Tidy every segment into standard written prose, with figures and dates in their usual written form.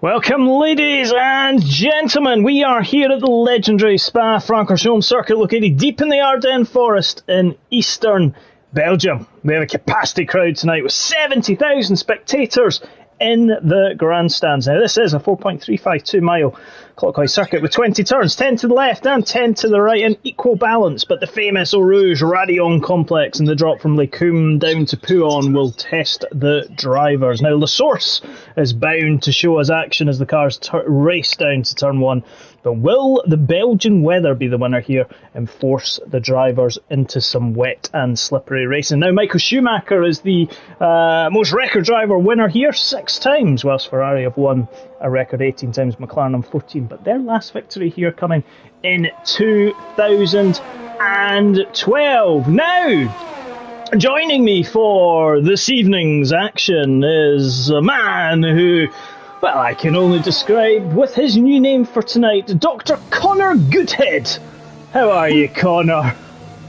Welcome, ladies and gentlemen. We are here at the legendary Spa-Francorchamps circuit located deep in the Ardennes forest in eastern Belgium. We have a capacity crowd tonight with 70,000 spectators in the grandstands. Now, this is a 4.352 mile clockwise circuit with 20 turns, 10 to the left and 10 to the right in equal balance, but the famous Eau Rouge Radion complex and the drop from Les Combes down to Pouon will test the drivers. Now, the source is bound to show us action as the cars race down to turn one, but will the Belgian weather be the winner here and force the drivers into some wet and slippery racing? Now, Michael Schumacher is the most record driver winner here 6 times, whilst Ferrari have won a record 18 times, McLaren on 14, but their last victory here coming in 2012. Now, joining me for this evening's action is a man who, well, I can only describe with his new name for tonight, Dr. Connor Goodhead. How are you, Connor?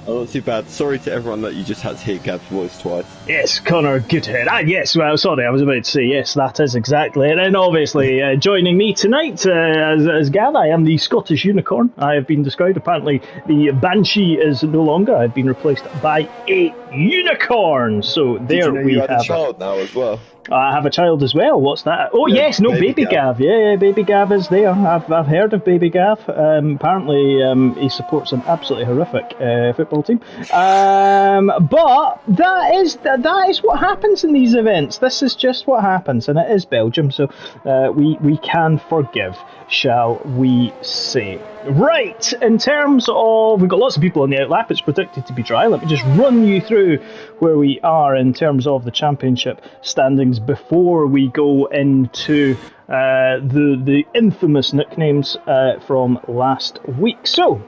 Oh, not too bad. Sorry to everyone that you just had to hear Gav's voice twice. Yes, Connor Goodhead. Yes, well, sorry, I was about to say yes, that is exactly it. And obviously, joining me tonight as Gav, I am the Scottish Unicorn. I have been described. Apparently, the Banshee is no longer. I've been replaced by a Unicorn. So there we have it. You have a child now as well. I have a child as well. What's that? Oh, yeah, yes, no, Baby Gav. Yeah, Baby Gav is there. I've heard of Baby Gav. Apparently, he supports an absolutely horrific football team. But that is what happens in these events. This is just what happens, and it is Belgium, so we can forgive, shall we say. Right, in terms of, we've got lots of people on the outlap. It's predicted to be dry. Let me just run you through where we are in terms of the championship standings before we go into the infamous nicknames from last week. So,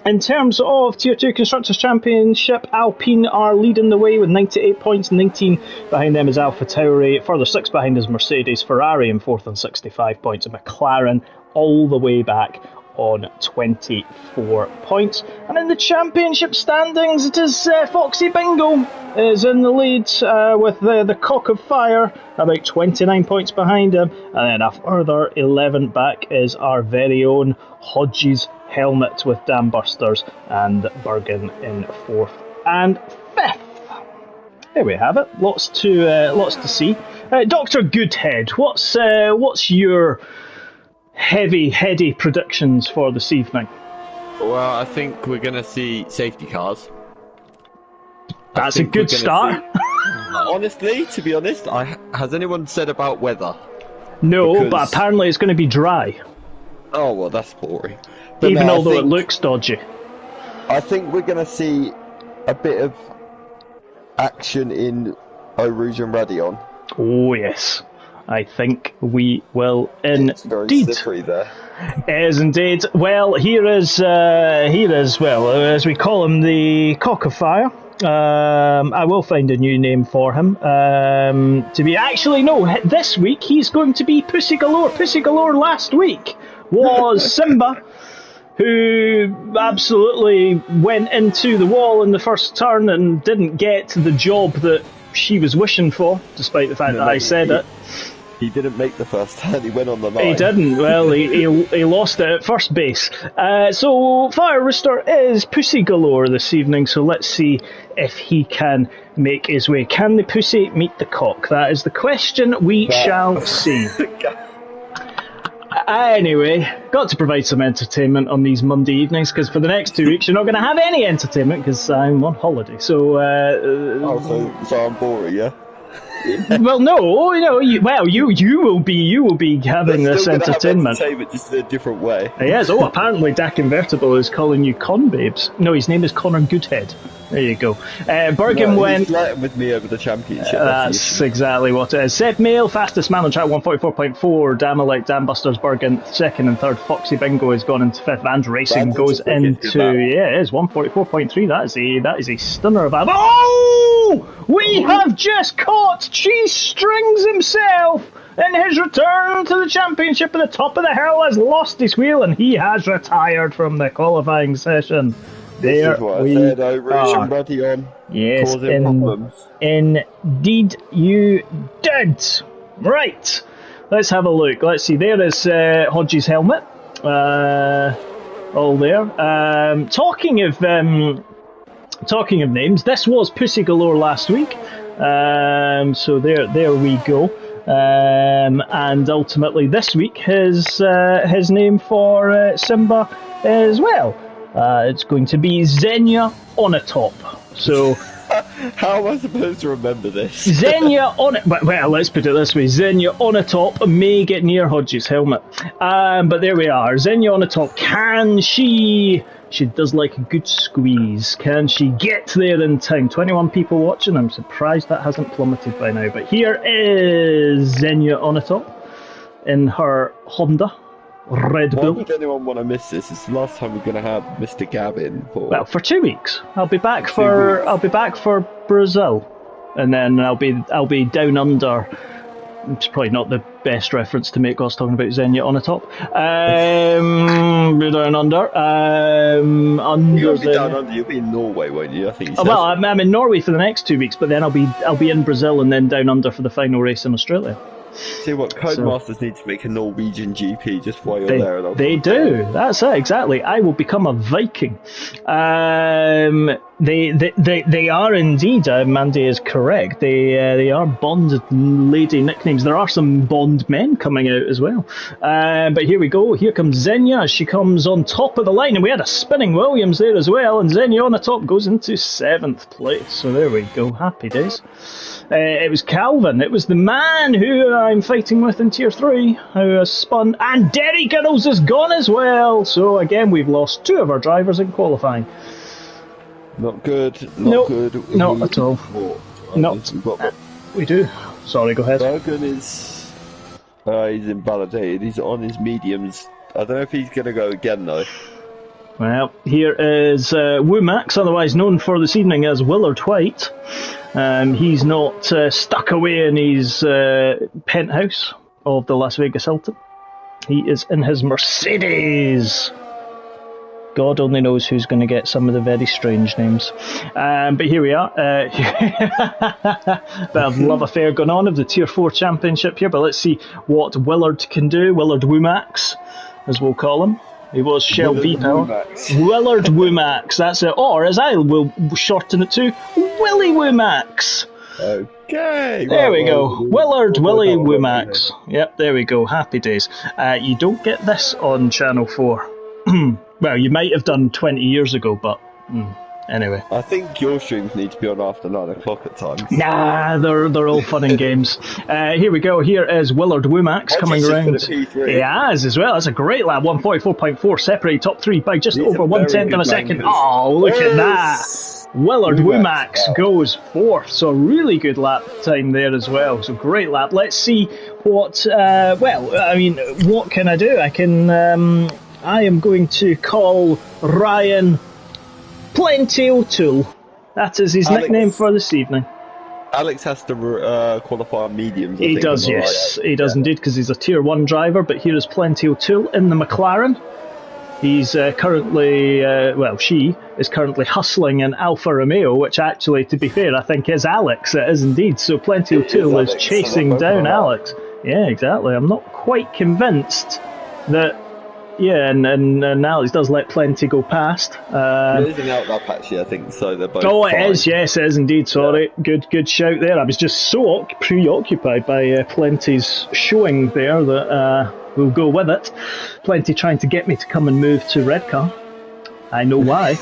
in terms of Tier 2 Constructors' Championship, Alpine are leading the way with 98 points, 19 behind them is Alpha Tauri, further 6 behind is Mercedes, Ferrari in 4th on 65 points, and McLaren all the way back on 24 points. And in the championship standings, it is Foxy Bingo is in the lead with the Cock of Fire, about 29 points behind him, and then a further 11 back is our very own Hodges Helmet with Dam Busters and Bergen in 4th and 5th. There we have it. Lots to see. Dr. Goodhead, what's your heady predictions for this evening? Well, I think we're going to see safety cars. That's a good start. Honestly, to be honest, has anyone said about weather? No, but apparently it's going to be dry. Oh, well, that's boring. But even although it looks dodgy. I think we're going to see a bit of action in Eau Rouge and Radion. Oh, yes. I think we will indeed. It's very slippery there. It is indeed. Well, here is, well, as we call him, the Cock of Fire. I will find a new name for him. This week he's going to be Pussy Galore. Pussy Galore last week was Simba, who absolutely went into the wall in the first turn and didn't get the job that she was wishing for, despite the fact that I said it. He didn't make the first turn, he went on the line. He didn't, well, he lost it at first base. So Fire Rooster is Pussy Galore this evening, so let's see if he can make his way. Can the pussy meet the cock? That is the question we shall see. Anyway, got to provide some entertainment on these Monday evenings, because for the next 2 weeks you're not going to have any entertainment because I'm on holiday. So, so I'm boring, yeah? Well, no, you will be having this entertainment. Entertainment, just in a different way. Yes. Oh, apparently Dak Invertible is calling you con babes. No, his name is Connor Goodhead. There you go. Bergen went. He's flirting with me over the championship. That's exactly what it is. Seth Mail, fastest man on track, 144.4. Damalite, Dan Busters, Bergen, 2nd and 3rd. Foxy Bingo has gone into 5th. Vans Racing goes into, it is 144.3. That is a stunner of a. Oh! We have just caught Cheese Strings himself in his return to the championship at the top of the hill, has lost his wheel and he has retired from the qualifying session. There this is what we I said, Rouge and Radion, yes, causing problems. Indeed you did. Right. let's have a look. Let's see. There is Hodge's helmet. All there. Talking of names, this was Pussy Galore last week. So there we go. And ultimately this week his name for Simba as well. It's going to be Xenia Onatop. So how am I supposed to remember this? Xenia well, let's put it this way: Xenia Onatop may get near Hodge's helmet, but there we are. Xenia Onatop, can she? She does like a good squeeze. Can she get there in time? 21 people watching. I'm surprised that hasn't plummeted by now. But here is Xenia Onatop in her Honda Red Bull. Why would anyone want to miss this? It's the last time we're going to have Mr. Gavin for. Well, for 2 weeks. I'll be back for Brazil, and then I'll be down under. It's probably not the best reference to make us talking about Xenia Onatop. We're down under. You'll be down under. You'll be in Norway, won't you? I think. Well, I'm in Norway for the next 2 weeks, but then I'll be in Brazil and then down under for the final race in Australia. See what Codemasters need to make a Norwegian GP just while you're there. They do. That's it, exactly. I will become a Viking. They are indeed. Mandy is correct. They are Bond lady nicknames. There are some Bond men coming out as well. But here we go. Here comes Xenia. She comes on top of the line, and we had a spinning Williams there as well. And Xenia on the top goes into 7th place. So there we go. Happy days. It was Calvin. It was the man who I'm fighting with in Tier 3 who has spun. And Derry Girls is gone as well. So again, we've lost 2 of our drivers in qualifying. Not good. Not good. Not at all. We do. Sorry, go ahead. Bergen is... he's invalidated. He's on his mediums. I don't know if he's going to go again, though. Well, here is Woomax, otherwise known for this evening as Willard White. He's not stuck away in his penthouse of the Las Vegas Hilton. He is in his Mercedes. God only knows who's going to get some of the very strange names. But here we are. Bit of love affair going on of the Tier 4 Championship here, but let's see what Willard can do. Willard Woomax, as we'll call him. He was Shell V-Power. Willard Woomax, that's it. Or, as I will shorten it to, Willy Woomax. Okay. There we go. Willard Willy Woomax. Yep, there we go. Happy days. You don't get this on Channel 4. Well, you might have done 20 years ago, but anyway. I think your streams need to be on after 9 o'clock at times. Nah, they're all fun and games. Here we go. Here is Willard Woomax coming around. He has as well. That's a great lap. 144.4, separated top 3 by just over 1/10 of a second. Oh, look at that. Willard Woomax goes 4th, so a really good lap time there as well. So great lap. Let's see what. What can I do? I am going to call Ryan Plenty O'Toole. That is his nickname for this evening. Alex has to qualify on mediums. He does, yes. He does indeed, because he's a Tier 1 driver, but here is Plenty O'Toole in the McLaren. He's currently, she is currently hustling in Alfa Romeo, which actually, to be fair, I think is Alex. It is indeed. So Plenty O'Toole is chasing down Alex. Yeah, exactly. I'm not quite convinced that... Yeah, and Alex does let Plenty go past. There is an outlap actually, I think, so they're both it is, yes, it is indeed, sorry. Yeah. Good shout there. I was just so preoccupied by Plenty's showing there that we'll go with it. Plenty trying to get me to come and move to red car. I know why.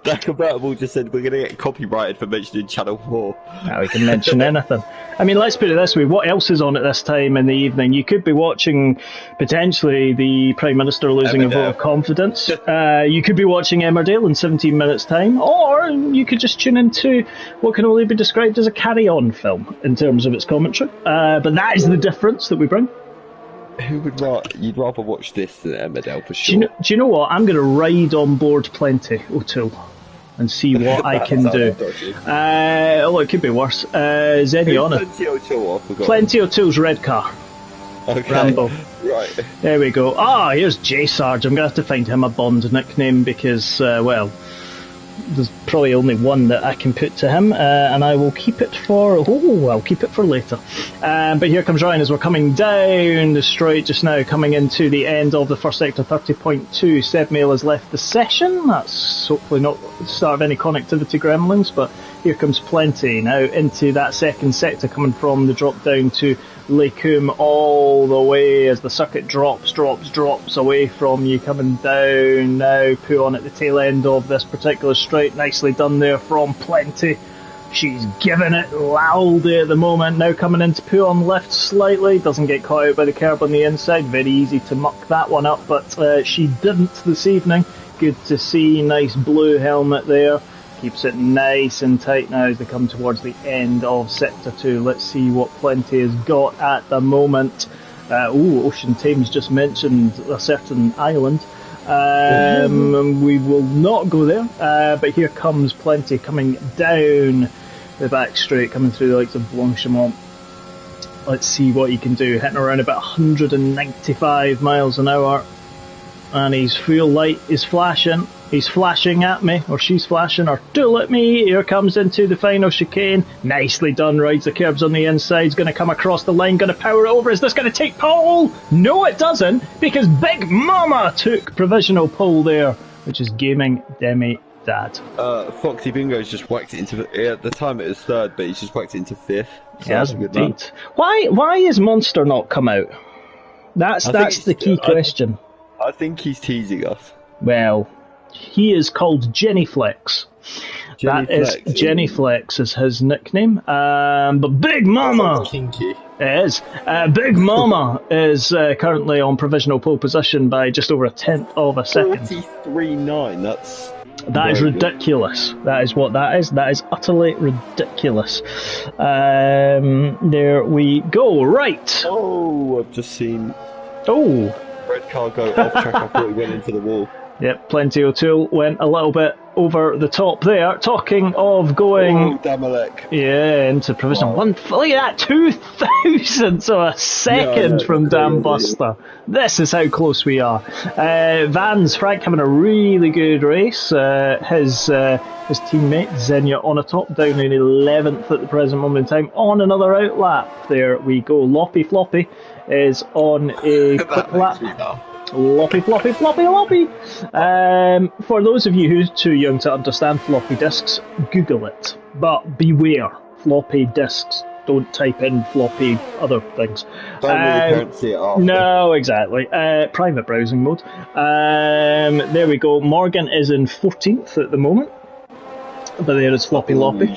That convertible just said we're going to get copyrighted for mentioning Channel 4. Now we can mention anything. I mean, let's put it this way. What else is on at this time in the evening? You could be watching, potentially, the Prime Minister losing a vote of confidence. You could be watching Emmerdale in 17 minutes' time. Or you could just tune into what can only be described as a carry-on film in terms of its commentary. But that is the difference that we bring. Who would you'd rather watch this than Emmerdale for sure? Do you know what? I'm going to ride on board Plenty O'Toole and see what I can do. It could be worse. Xenia on it. Plenty O'Toole, Plenty O'Toole's red car. Okay. Rambo. Right. There we go. Here's J Sarge. I'm going to have to find him a Bond nickname because, there's probably only one that I can put to him, and I will keep it for... I'll keep it for later. But here comes Ryan as we're coming down the straight just now, coming into the end of the first sector, 30.2. Seb Mail has left the session. That's hopefully not the start of any connectivity gremlins, but here comes Plenty now into that second sector, coming from the drop down to Lecum all the way as the circuit drops away from you, coming down now. Puon at the tail end of this particular straight. Nicely done there from Plenty. She's giving it loudly at the moment. Now coming into Puon left slightly. Doesn't get caught out by the curb on the inside. Very easy to muck that one up, but she didn't this evening. Good to see. Nice blue helmet there. Keeps it nice and tight now as they come towards the end of Sector 2. Let's see what Plenty has got at the moment. Ocean Thames just mentioned a certain island. We will not go there, but here comes Plenty coming down the back straight, coming through the likes of Blanchimont. Let's see what he can do. Hitting around about 195 miles an hour. And his fuel light is flashing. He's flashing at me, or she's flashing, or tool at me. Here comes into the final chicane. Nicely done, rides the curbs on the inside. He's going to come across the line, going to power it over. Is this going to take pole? No, it doesn't, because Big Mama took provisional pole there, which is Gaming Demi Dad. Foxy Bingo's just whacked it into... At the time it was third, but he's just whacked it into fifth. So yes, indeed. Why is Monster not come out? That's the key question. I think he's teasing us. Well, he is called Jennyflex. Jennyflex is his nickname. But Big Mama... Kinky. It is. Big Mama is currently on provisional pole position by just over a tenth of a second. 43.9, that is ridiculous. That is what that is. That is utterly ridiculous. There we go. Right. Oh, I've just seen... Oh. Red car go off track. I thought he went into the wall. Yep, Plenty O'Toole went a little bit over the top there. Talking of going... Oh, Damalek. Yeah, into provisional. Look at that, 2,000ths of a second from Dan Buster. This is how close we are. Frank having a really good race. His teammate, Xenia, on a top, down in 11th at the present moment in time. On another outlap. There we go. Loppy Floppy is on a quick lap. Loppy. For those of you who's too young to understand floppy disks, Google it. But beware, floppy disks. Don't type in floppy other things. Don't really see it after. No, exactly. Private browsing mode. There we go. Morgan is in 14th at the moment. But there is Floppy Loppy.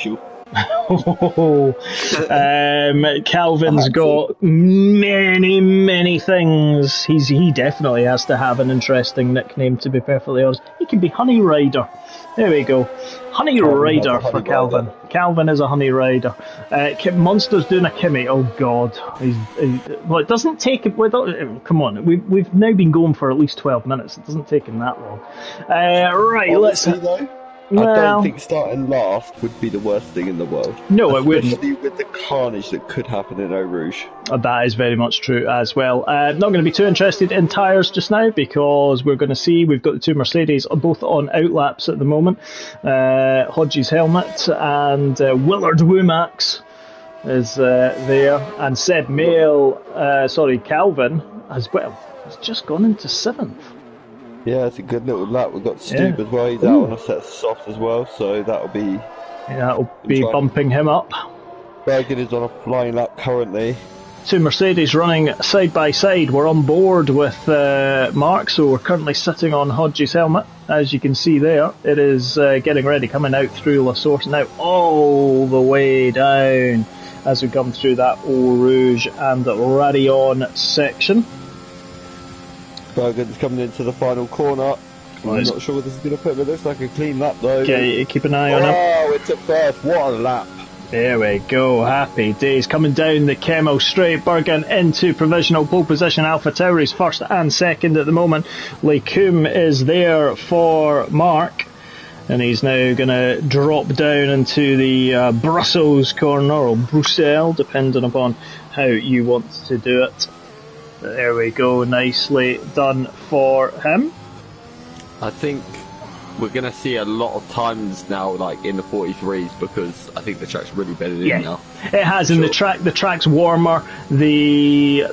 Calvin's got many things. He definitely has to have an interesting nickname, to be perfectly honest. He can be Honey Rider. There we go. Honey Rider for Calvin. Calvin is a Honey Rider. Monster's doing a Kimmy. Oh God. Well, it doesn't take it without. Come on, we've now been going for at least 12 minutes. It doesn't take him that long. Right, honestly, though, I don't think starting last would be the worst thing in the world. No, it wouldn't. Especially with the carnage that could happen in Eau Rouge. That is very much true as well. Not going to be too interested in tyres just now, because we're going to see we've got the two Mercedes both on outlaps at the moment. Hodges Helmet and Willard Woomax is there. And Seb Mail, Calvin, as well, has just gone into 7th. Yeah, it's a good little lap. We've got Stube as well. He's out on a set of softs as well, so that'll be bumping him up. Bergen is on a flying lap currently. Two Mercedes running side by side. We're on board with Mark, so we're currently sitting on Hodges' helmet. As you can see there, it is getting ready, coming out through La Source now all the way down as we come through that Eau Rouge and Radion section. Bergen's coming into the final corner. I'm not sure what this is going to put, but it looks like a clean lap though. Okay, keep an eye on him. Oh, it's a first. What a lap. There we go, happy days. Coming down the Kemmel straight, Bergen into provisional pole position. Alpha Tauri's first and second at the moment. Lecum is there for Mark, and he's now going to drop down into the Brussels corner, or Bruxelles, depending upon how you want to do it. There we go, nicely done for him. I think we're going to see a lot of times now, like in the 43s, because I think the track's really bedded in now. It has, and the track's warmer. The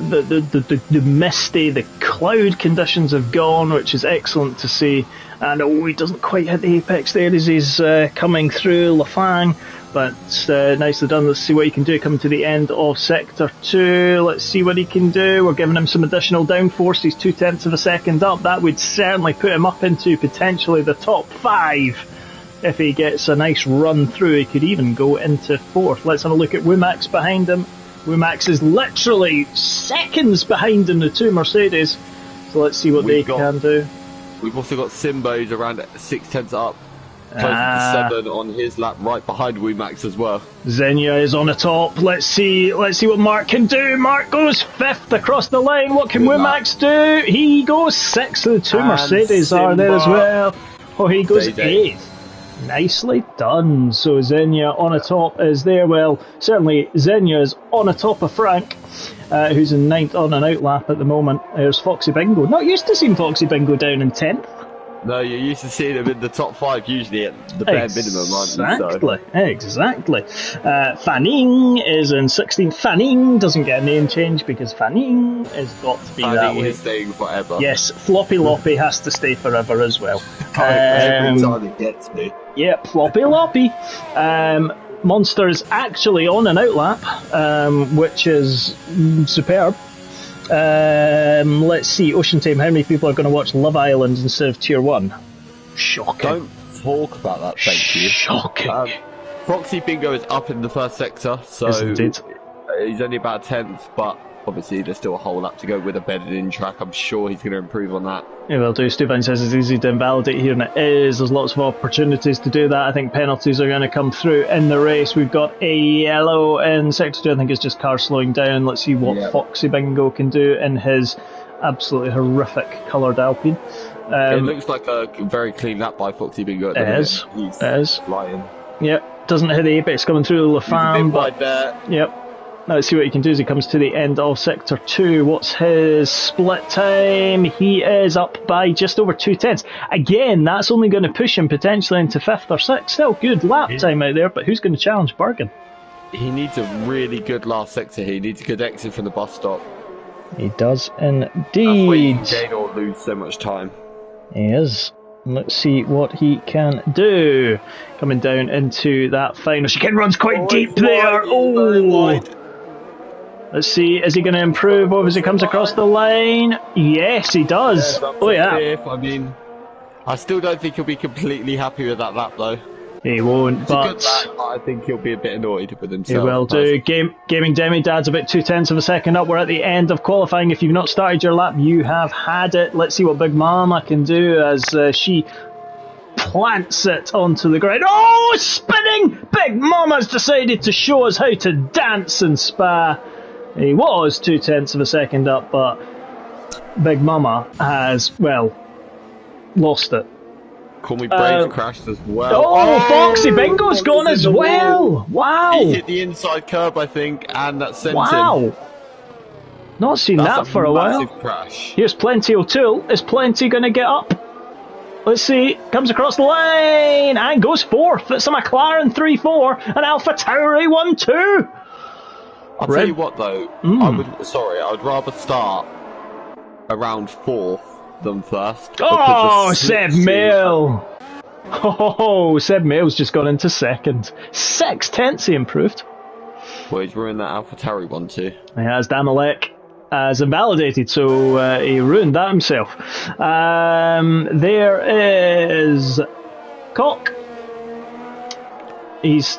misty, the cloud conditions have gone, which is excellent to see. And he doesn't quite hit the apex there as he's coming through Lafang. But nicely done. Let's see what he can do coming to the end of Sector 2. Let's see what he can do. We're giving him some additional downforce. He's 0.2 of a second up. That would certainly put him up into potentially the top 5. If he gets a nice run through, he could even go into 4th. Let's have a look at Womax behind him. Womax is literally seconds behind in the 2 Mercedes. So let's see what they can do. We've also got Simbo's around 0.6 up. Close to 7 on his lap, right behind Womax as well. Xenia is on the top. Let's see what Mark can do. Mark goes 5th across the line. What can Womax do? He goes 6th. The 2 Mercedes are there as well. Oh, he goes 8th. Nicely done. So Xenia on the top is there. Well, certainly Xenia is on the top of Frank, who's in 9th on an outlap at the moment. There's Foxy Bingo. Not used to seeing Foxy Bingo down in 10th. No, you're used to seeing him in the top 5 usually at the bare minimum, aren't you? Exactly. Fanning is in 16th. Fanning doesn't get a name change because Fanning has got to be that way. Fanning is staying forever. Yes, Floppy Loppy has to stay forever as well. Every time it gets me. Yep, Floppy Loppy. Monster is actually on an outlap, which is superb. Let's see, Ocean Time, how many people are going to watch Love Island instead of Tier 1? Shocking. Don't talk about that, thank you. Shocking. Foxy Bingo is up in the 1st sector, so he's only about 10th, but obviously there's still a whole lap to go with a bedded in track. I'm sure he's going to improve on that. Yeah, will do. Stefan says it's easy to invalidate here, and it is. There's lots of opportunities to do that. I think penalties are going to come through in the race. We've got a yellow in Sector 2. I think it's just cars slowing down. Let's see what Foxy Bingo can do in his absolutely horrific coloured Alpine. It looks like a very clean lap by Foxy Bingo at the minute. It is. Flying. Yep. Doesn't hit the apex coming through the Lafam, but yep. Let's see what he can do as he comes to the end of Sector 2. What's his split time? He is up by just over 2/10. Again, that's only going to push him potentially into 5th or 6th. Still good lap time out there, but who's going to challenge Bergen? He needs a really good last sector here. He needs a good exit from the bus stop. He does indeed. That's where you can gain or lose so much time. He is. Let's see what he can do. Coming down into that final. Chicane runs quite deep there. Let's see, is he going to improve as he comes across the line? Yes, he does. Fifth. I mean, I still don't think he'll be completely happy with that lap, though. He won't, it's but a good lap, I think he'll be a bit annoyed with himself. He will do. Gaming Demidad's about 0.2 of a second up. We're at the end of qualifying. If you've not started your lap, you have had it. Let's see what Big Mama can do as she plants it onto the ground. Oh, spinning! Big Mama's decided to show us how to dance in Spa. He was 0.2 of a second up, but Big Mama has, well, lost it. Call Me Brave crashed as well. Oh, Foxy Bingo's gone as well. Wow. He hit the inside curb, I think, and that sent him. Wow. Not seen that for a while. Crash. Here's Plenty O'Toole. Is Plenty going to get up? Let's see. Comes across the line and goes 4th. It's a McLaren 3-4, an Alpha Tauri 1-2. I'll tell you what, though. I would rather start around 4th than 1st. Oh, Seb Mail. Oh, Seb Mail's just gone into 2nd. 6/10 he improved. Well, he's ruined that Alpha Tauri 1-2. He has. Damalek as invalidated, so he ruined that himself. There is Cock. He's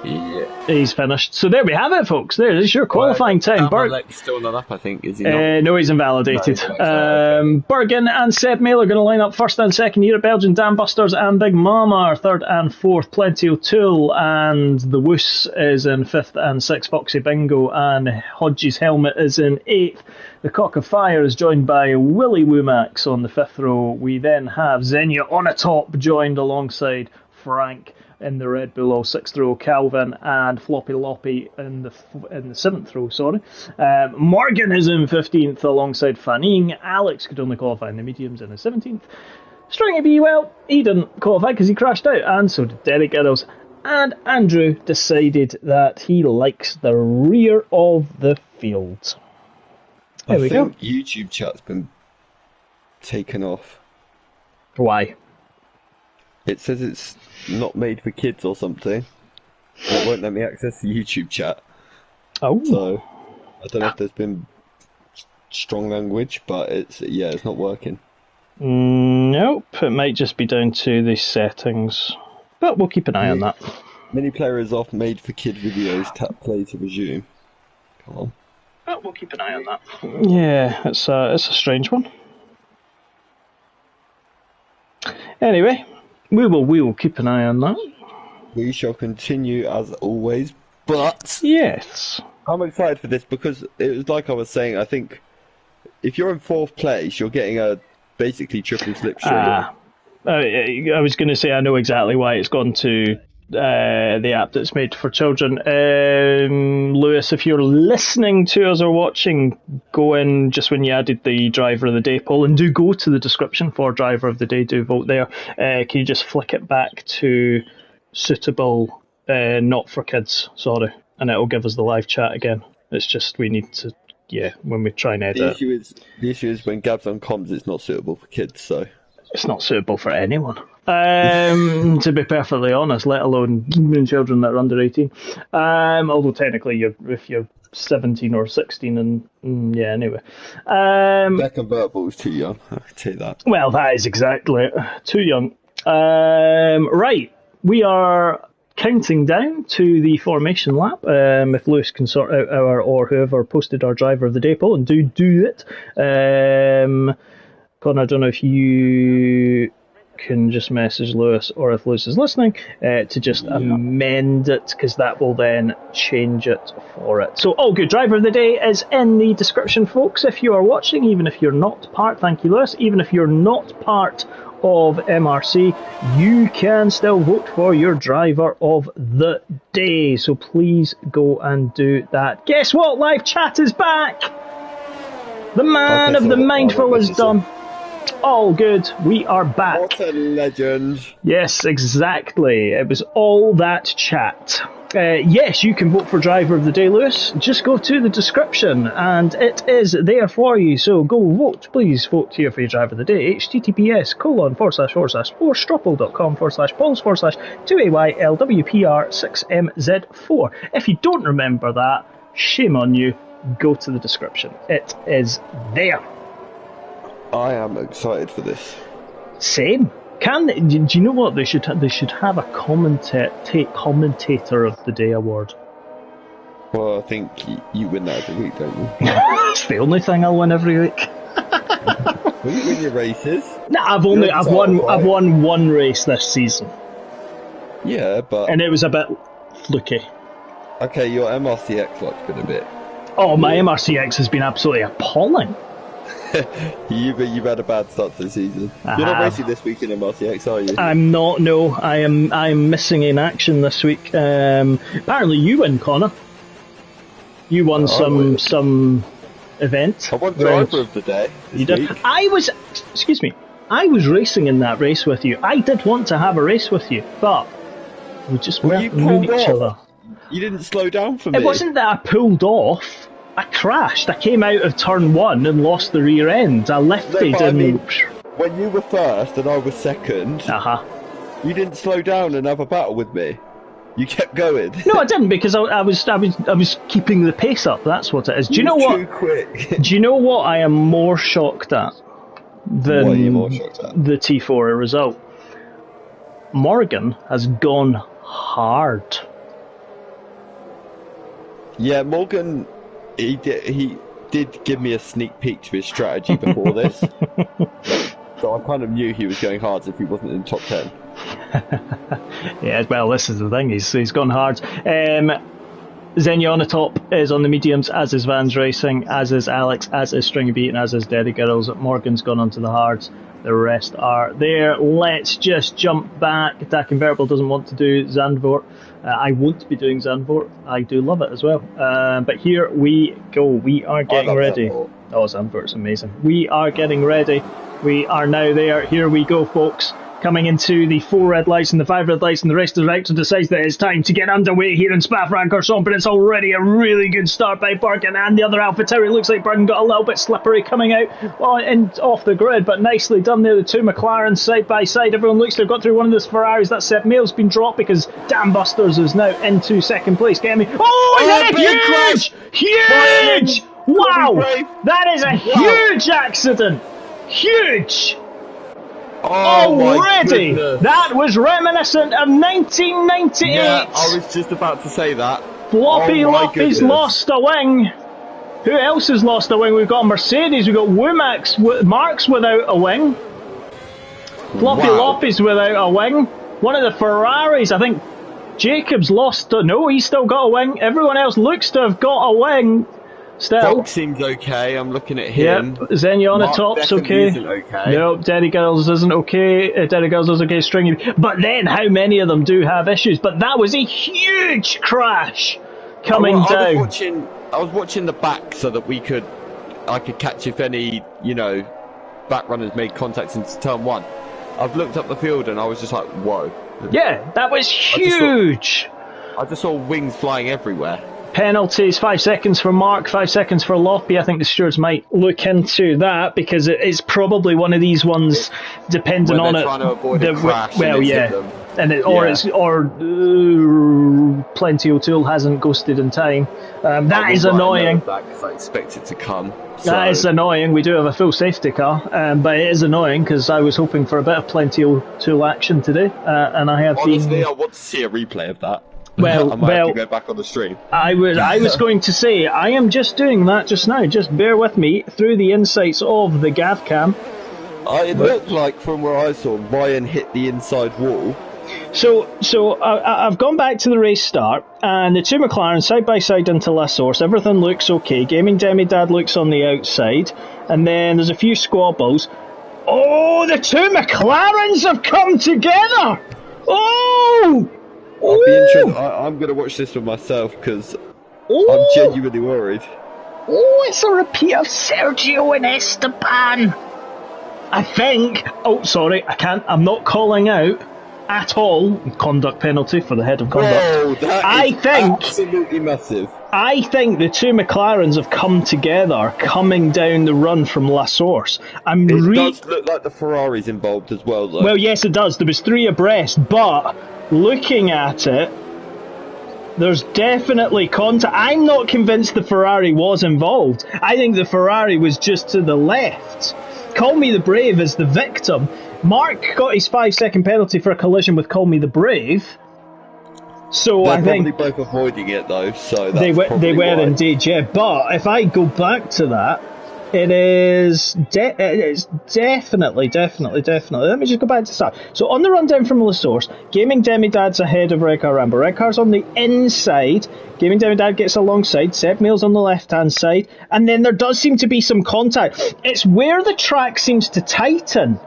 finished. So there we have it, folks. There is your qualifying time. Damalek's still not up, I think, is he not? No, he's invalidated. No, Bergen and Seb Mail are going to line up 1st and 2nd here at Belgian. Dam Busters and Big Mama are 3rd and 4th. Plenty O'Toole and the Woos is in 5th and 6th. Foxy Bingo and Hodges Helmet is in 8th. The Cock of Fire is joined by Willie Womax on the 5th row. We then have Xenia on a top, joined alongside Frank in the Red Bull 6th row, Calvin and Floppy Loppy in the 7th row. Morgan is in 15th alongside Fanning. Alex could only qualify in the mediums in the 17th. Stringy B, well, he didn't qualify because he crashed out, and so did Derek Eddles. And Andrew decided that he likes the rear of the field. There we go. YouTube chat's been taken off. Why? It says it's not made for kids or something. It won't let me access the YouTube chat. Oh. So, I don't know if there's been strong language, but it's not working. Nope, it might just be down to the settings. But we'll keep an eye on that. Mini player is off, made for kid videos. Tap play to resume. Come on. But we'll keep an eye on that. Yeah, it's a strange one. Anyway, we will keep an eye on that. We shall continue as always, but yes, I'm excited for this because it was like I was saying. I think if you're in 4th place, you're getting a basically triple slipstream. I was going to say I know exactly why it's gone to the app that's made for children. Lewis, if you're listening to us or watching, go in just when you added the Driver of the Day poll, and do go to the description for Driver of the Day. Do vote there. Can you just flick it back to suitable, not for kids, sorry, and it'll give us the live chat again. It's just we need to, when we try and edit. The issue is when Gab's on comms, it's not suitable for kids, so it's not suitable for anyone. To be perfectly honest, let alone children that are under 18. Although technically, if you're 17 or 16, and anyway. That convertible is too young. I can tell you that. Well, that is exactly it. Too young. Right. We are counting down to the formation lap. If Lewis can sort out or whoever posted our Driver of the Day poll, and do it. Connor, I don't know if you can just message Lewis, or if Lewis is listening, to just amend it, because that will then change it for it. So, all good. Driver of the Day is in the description, folks. If you are watching, even if you're not part, thank you, Lewis, even if you're not part of MRC, you can still vote for your Driver of the Day. So please go and do that. Guess what? Live chat is back. The man of the mindful is done. All good. We are back. What a legend. Yes, exactly. It was all that chat. Yes, you can vote for Driver of the Day, Lewis. Just go to the description and it is there for you. So go vote. Please vote here for your Driver of the Day. https://stropple.com/polls/2AYLWPR6MZ4. If you don't remember that, shame on you. Go to the description. It is there. I am excited for this. Same. Do you know what they should have a commentator of the day award? Well, I think you win that every week, don't you? It's the only thing I'll win every week. Will you win your races? Nah, I've won one race this season. Yeah, and it was a bit fluky. Okay, your MRCX like's been a bit. Oh, my MRCX has been absolutely appalling. You've had a bad start to the season. You're not racing this week in MRCX, are you? I'm not. No, I'm missing in action this week. Apparently, you win, Connor. You won some event. I won Driver of the Day. You did. Week. I was racing in that race with you. I did want to have a race with you, but we just weren't meeting each other. You didn't slow down for me. It wasn't that I pulled off. I crashed. I came out of turn 1 and lost the rear end. I lifted when you were first and I was second, you didn't slow down and have a battle with me. You kept going. No, I didn't, because I was keeping the pace up. That's what it is. Do you know what? Too quick. Do you know what I am more shocked at than what are you more shocked at? The T4 result? Morgan has gone hard. Yeah, Morgan. He did give me a sneak peek to his strategy before this. So I kind of knew he was going hard if he wasn't in top 10. Yeah, well, this is the thing. He's gone hard. Xenia on the top is on the mediums, as is Vans Racing, as is Alex, as is Stringy Beat, and as is Daddy Girls. Morgan's gone onto the hards. The rest are there. Let's just jump back. Attack Convertible doesn't want to do Zandvoort. I won't be doing Zandvoort. I do love it as well. But here we go. We are getting ready. Zandvoort. Oh, Zandvoort's amazing. We are getting ready We are now there. Here we go, folks. Coming into the 4 red lights and the 5 red lights, and the rest of the director decides that it's time to get underway here in Spa-Francorchamps, but it's already a really good start by Bergen and the other AlphaTauri. It looks like Bergen got a little bit slippery coming out and off the grid, but nicely done there. The 2 McLarens side by side. Everyone looks to have got through one of those Ferraris. That Seb Mail's been dropped because Dan Busters is now into second place. Get me? Oh, is that huge! Wow! That is a huge accident! Huge! Already! That was reminiscent of 1998! Yeah, I was just about to say that. Floppy Loppy's lost a wing. Who else has lost a wing? We've got Mercedes, we've got Marks without a wing. Floppy Loppy's without a wing. One of the Ferraris, I think Jacobs lost. No, he's still got a wing. Everyone else looks to have got a wing. Still. Fox seems okay. I'm looking at him. Yep. Zeniana Top's okay. Isn't okay. Nope, Derry Girls isn't okay. Derry Girls is okay. Stringy. But then, how many of them do have issues? But that was a huge crash coming down. I was watching the back so that I could catch if any, back runners made contact into turn 1. I've looked up the field and I was just like, whoa. Yeah, that was huge. I just saw wings flying everywhere. Penalties, 5 seconds for Mark, 5 seconds for Loppy. I think the stewards might look into that because it's probably one of these ones depending on it. Trying to avoid a crash. Well, yeah. Or Plenty O'Toole hasn't ghosted in time. That is annoying. Because I expect it to come. That is annoying. We do have a full safety car, but it is annoying because I was hoping for a bit of Plenty O'Toole action today, and I have Honestly, I want to see a replay of that. Well, I might have to go back on the stream. I was going to say, I am just doing that just now. Just bear with me through the insights of the Gav cam. It looked like, from where I saw, Ryan hit the inside wall. So I've gone back to the race start, and the 2 McLaren side by side into La Source. Everything looks okay. Gaming Demidad looks on the outside, and then there's a few squabbles. Oh, the 2 McLarens have come together! Oh! I'll be interested. I'm going to watch this for myself because I'm genuinely worried. Oh, it's a repeat of Sergio and Esteban. I think. Oh, sorry, I can't. I'm not calling out at all. Conduct penalty for the head of conduct. Whoa, that is absolutely massive. I think the 2 McLarens have come together coming down the run from La Source. It does look like the Ferrari's involved as well, though. Well, yes, it does. There was 3 abreast, but looking at it, there's definitely contact. I'm not convinced the Ferrari was involved. I think the Ferrari was just to the left. Call Me the Brave is the victim. Mark got his 5-second penalty for a collision with Call Me the Brave. So They're I think probably both avoiding it though. So that's they were why. indeed, yeah. But if I go back to that, it is definitely. Let me just go back to the start. So on the rundown from La Source, Gaming Demidad's ahead of Red Car Rambo. Red Car's on the inside. Gaming Demidad gets alongside. Seb Mail's on the left-hand side. And then there does seem to be some contact. It's where the track seems to tighten.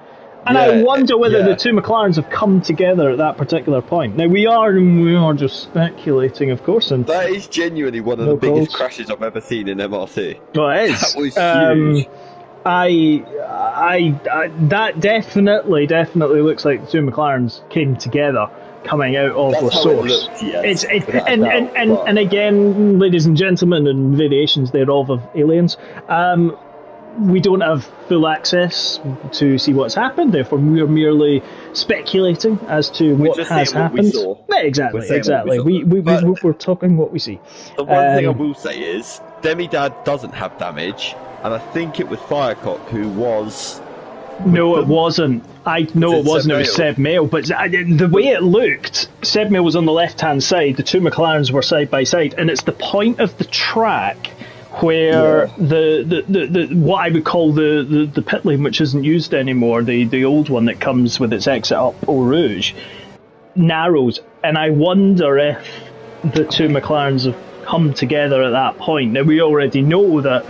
And I wonder whether the 2 McLarens have come together at that particular point. Now, we are just speculating, of course. And that is genuinely one of the biggest crashes I've ever seen in MRC. Well, it is. That was huge. That definitely looks like the 2 McLarens came together coming out of La Source. And again, ladies and gentlemen, and variations thereof of aliens, we don't have full access to see what's happened, therefore we're merely speculating as to what has happened. Exactly. We're talking what we see. The one thing I will say is, Demidad doesn't have damage, and I think it was Firecock who was... No, it wasn't. It was Seb Mail, but the way it looked, Seb Mail was on the left-hand side, the 2 McLarens were side by side, and it's the point of the track where the what I would call the pit lane, which isn't used anymore, the old one that comes with its exit up Eau Rouge, narrows, and I wonder if the 2 McLarens have come together at that point. Now we already know that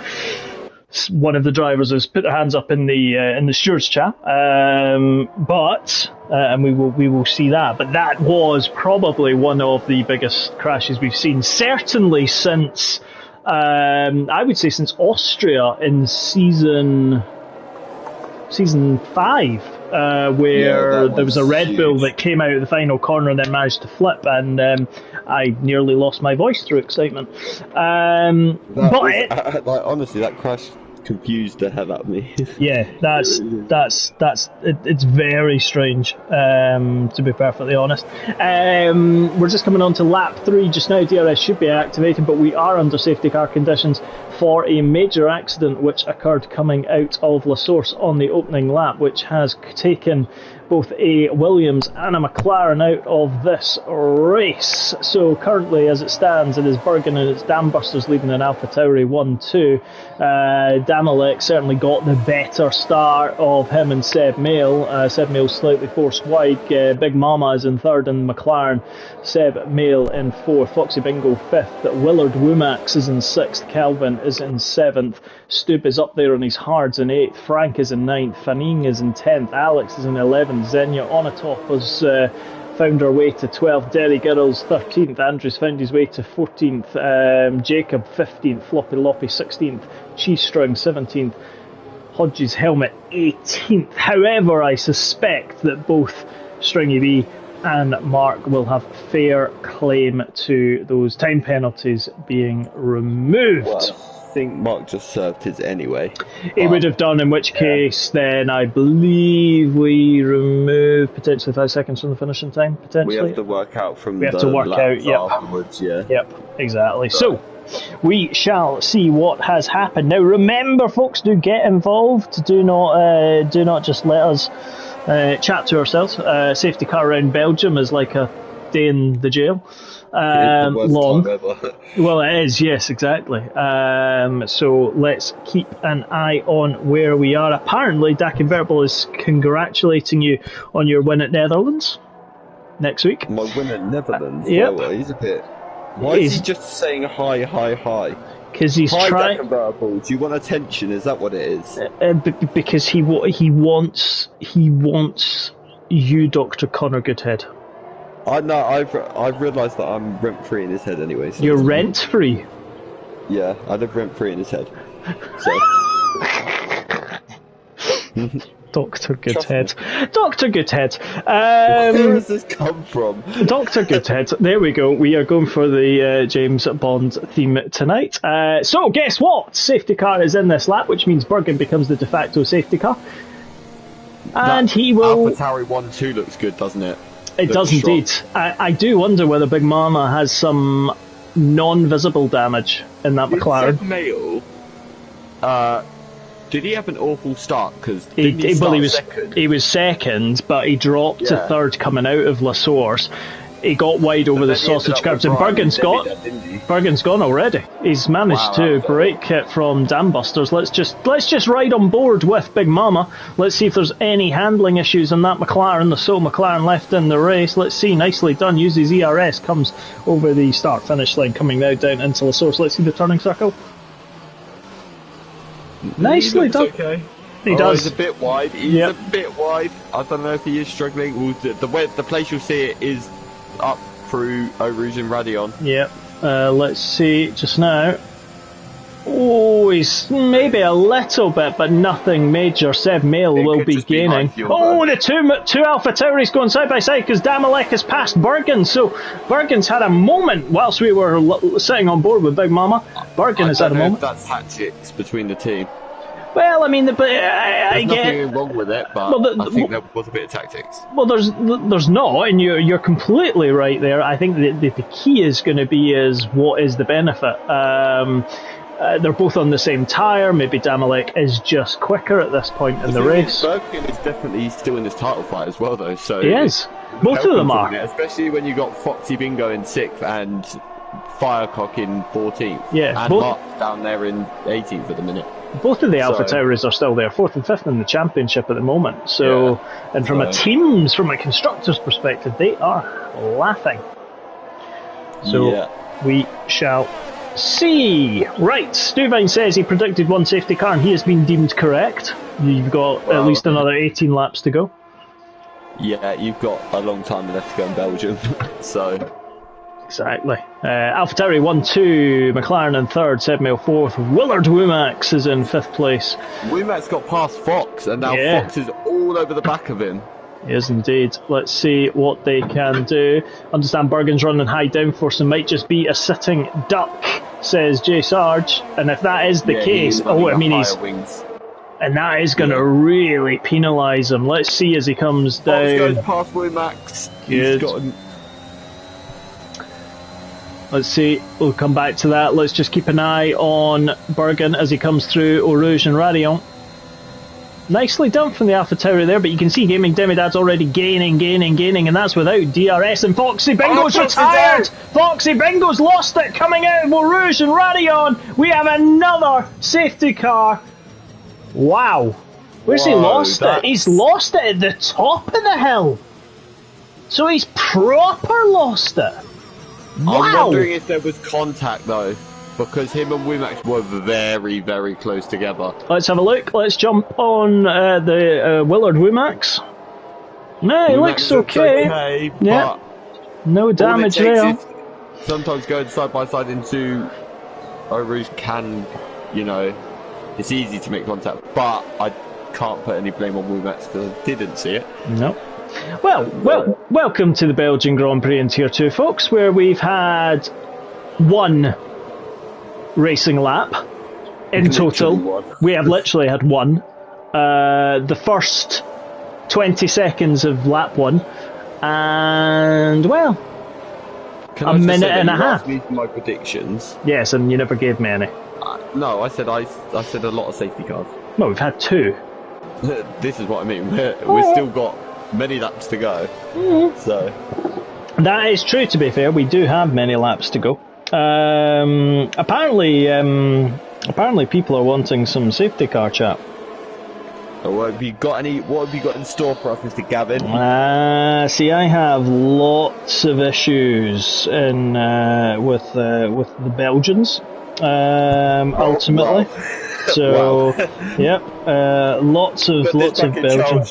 one of the drivers has put their hands up in the stewards chat, but we will see that. But that was probably one of the biggest crashes we've seen, certainly since. I would say since Austria in season season 5, where there was a Red Bull that came out of the final corner and then managed to flip, and I nearly lost my voice through excitement. Honestly, that crash confused the hell out of me. Yeah, it's very strange, to be perfectly honest. We're just coming on to lap 3 just now. DRS should be activated, but we are under safety car conditions for a major accident which occurred coming out of La Source on the opening lap, which has taken both a Williams and a McLaren out of this race. So currently, as it stands, it is Bergen and its Dam Busters leading in AlphaTauri 1-2. Damalek certainly got the better start of him and Seb Mail. Seb Mail slightly forced wide. Big Mama is in third, and McLaren. Seb Mail in fourth. Foxy Bingo fifth. Willard Womax is in sixth. Calvin is in seventh. Stub is up there on his hards in eighth. Frank is in ninth. Fanning is in 10th. Alex is in 11th. Xenia Onatop has found her way to 12th. Derry Girls 13th. Andrews found his way to 14th. Jacob 15th. Floppy Loppy 16th. Cheese Strong 17th. Hodges Helmet 18th. However, I suspect that both Stringy B and Mark will have fair claim to those time penalties being removed. Well, I think Mark just served his anyway. He would have done, in which case then I believe we remove potentially 5 seconds from the finishing time, potentially. We have to work out from afterwards, yeah. Yep, exactly. So we shall see what has happened. Now remember, folks, do get involved. Do not just let us chat to ourselves. Safety car around Belgium is like a day in the jail. Long. Well, it is, yes, exactly. So let's keep an eye on where we are. Apparently, Dak Invertible is congratulating you on your win at Netherlands next week. My win at Netherlands? Yep. Well, he's a bit... Why is he just saying hi? Because he's trying. Do you want attention? Is that what it is? Because he wants you, Dr. Connor Goodhead. I know. I've realised that I'm rent free in his head anyway. So you're rent free. Yeah, I live rent free in his head. So. Dr. Goodhead. Dr. Goodhead. Where has this come from? Dr. Goodhead. There we go. We are going for the James Bond theme tonight. So, guess what? Safety car is in this lap, which means Bergen becomes the de facto safety car. And he will... AlphaTauri 1-2 looks good, doesn't it? It does indeed. I do wonder whether Big Mama has some non-visible damage in that McLaren. Mail, did he have an awful start? Because he was second, but he dropped to third coming out of La Source. He got wide over the sausage curbs, and Bergen's gone already. He's managed to break it from Dam Busters. Let's just ride on board with Big Mama. Let's see if there's any handling issues in that McLaren. The sole McLaren left in the race. Let's see. Nicely done. Uses ERS, comes over the start-finish line, coming now down into La Source. Let's see the turning circle. Nicely done. Okay. He does. He's a bit wide. He's a bit wide. I don't know if he is struggling. The place you'll see it is up through Eau Rouge and Radion. Yep. Let's see just now. Oh, he's maybe a little bit, but nothing major. Seb Mail will be gaining. The two AlphaTauris going side by side because Damalek has passed Bergen. So Bergen's had a moment whilst we were sitting on board with Big Mama. Bergen has had a moment. That's tactics between the team. Well, I mean, I there's get nothing wrong with it, but I think there was a bit of tactics. Well, there's not, and you're completely right there. I think the key is going to be what is the benefit. They're both on the same tyre. Maybe Damalek is just quicker at this point in the race. Bergen is definitely still in this title fight as well, though. So he is. Both of them are, especially when you got Foxy Bingo in 6th and Firecock in 14th. Yeah, and Mark down there in 18th at the minute. Both of the AlphaTauris are still there, 4th and 5th in the championship at the moment. So, and from a constructor's perspective, they are laughing. So we shall see. Right, Stuvine says he predicted one safety car, and he has been deemed correct. You've got at least another 18 laps to go. Yeah, you've got a long time left to go in Belgium. So Exactly. AlphaTauri 1-2, McLaren in third, Seb Mail fourth, Willard Womack is in fifth place. Womack's got past Fox, and now Fox is all over the back of him. Yes, indeed. Let's see what they can do. Understand Bergen's running high downforce and might just be a sitting duck, says Jay Sarge. And if that is the case, he's wings. And that is going to really penalise him. Let's see as he comes down. Fox goes past Womack. He's gotten... Let's see, we'll come back to that. Let's just keep an eye on Bergen as he comes through Eau Rouge and Radion. Nicely done from the AlphaTauri there, but you can see Gaming Demidad's already gaining, and that's without DRS. And Foxy Bingo's retired! Foxy Bingo's lost it coming out of Eau Rouge and Radion. We have another safety car. Wow. Where's he lost it? He's lost it at the top of the hill. So he's proper lost it. Wow. I'm wondering if there was contact though, because him and Womack were very, very close together. Let's have a look. Let's jump on the Willard Womack. No, he looks okay. Yeah, no damage there. Sometimes going side by side into Eau Rouge can, you know, it's easy to make contact, but I can't put any blame on Womack because I didn't see it. No. Well, welcome to the Belgian Grand Prix in Tier 2, folks, where we've had one racing lap in total. We have literally had one. The first 20 seconds of lap 1, and, well, a minute and a half. Me for my predictions. Yes, and you never gave me any. No, I said a lot of safety cars. No, we've had 2. This is what I mean. We've still got many laps to go. So that is true. To be fair, we do have many laps to go. Apparently people are wanting some safety car chat. What have you got in store for us, Mr. Gavin? See, I have lots of issues with the Belgians. Ultimately. So, yep, lots of Belgian.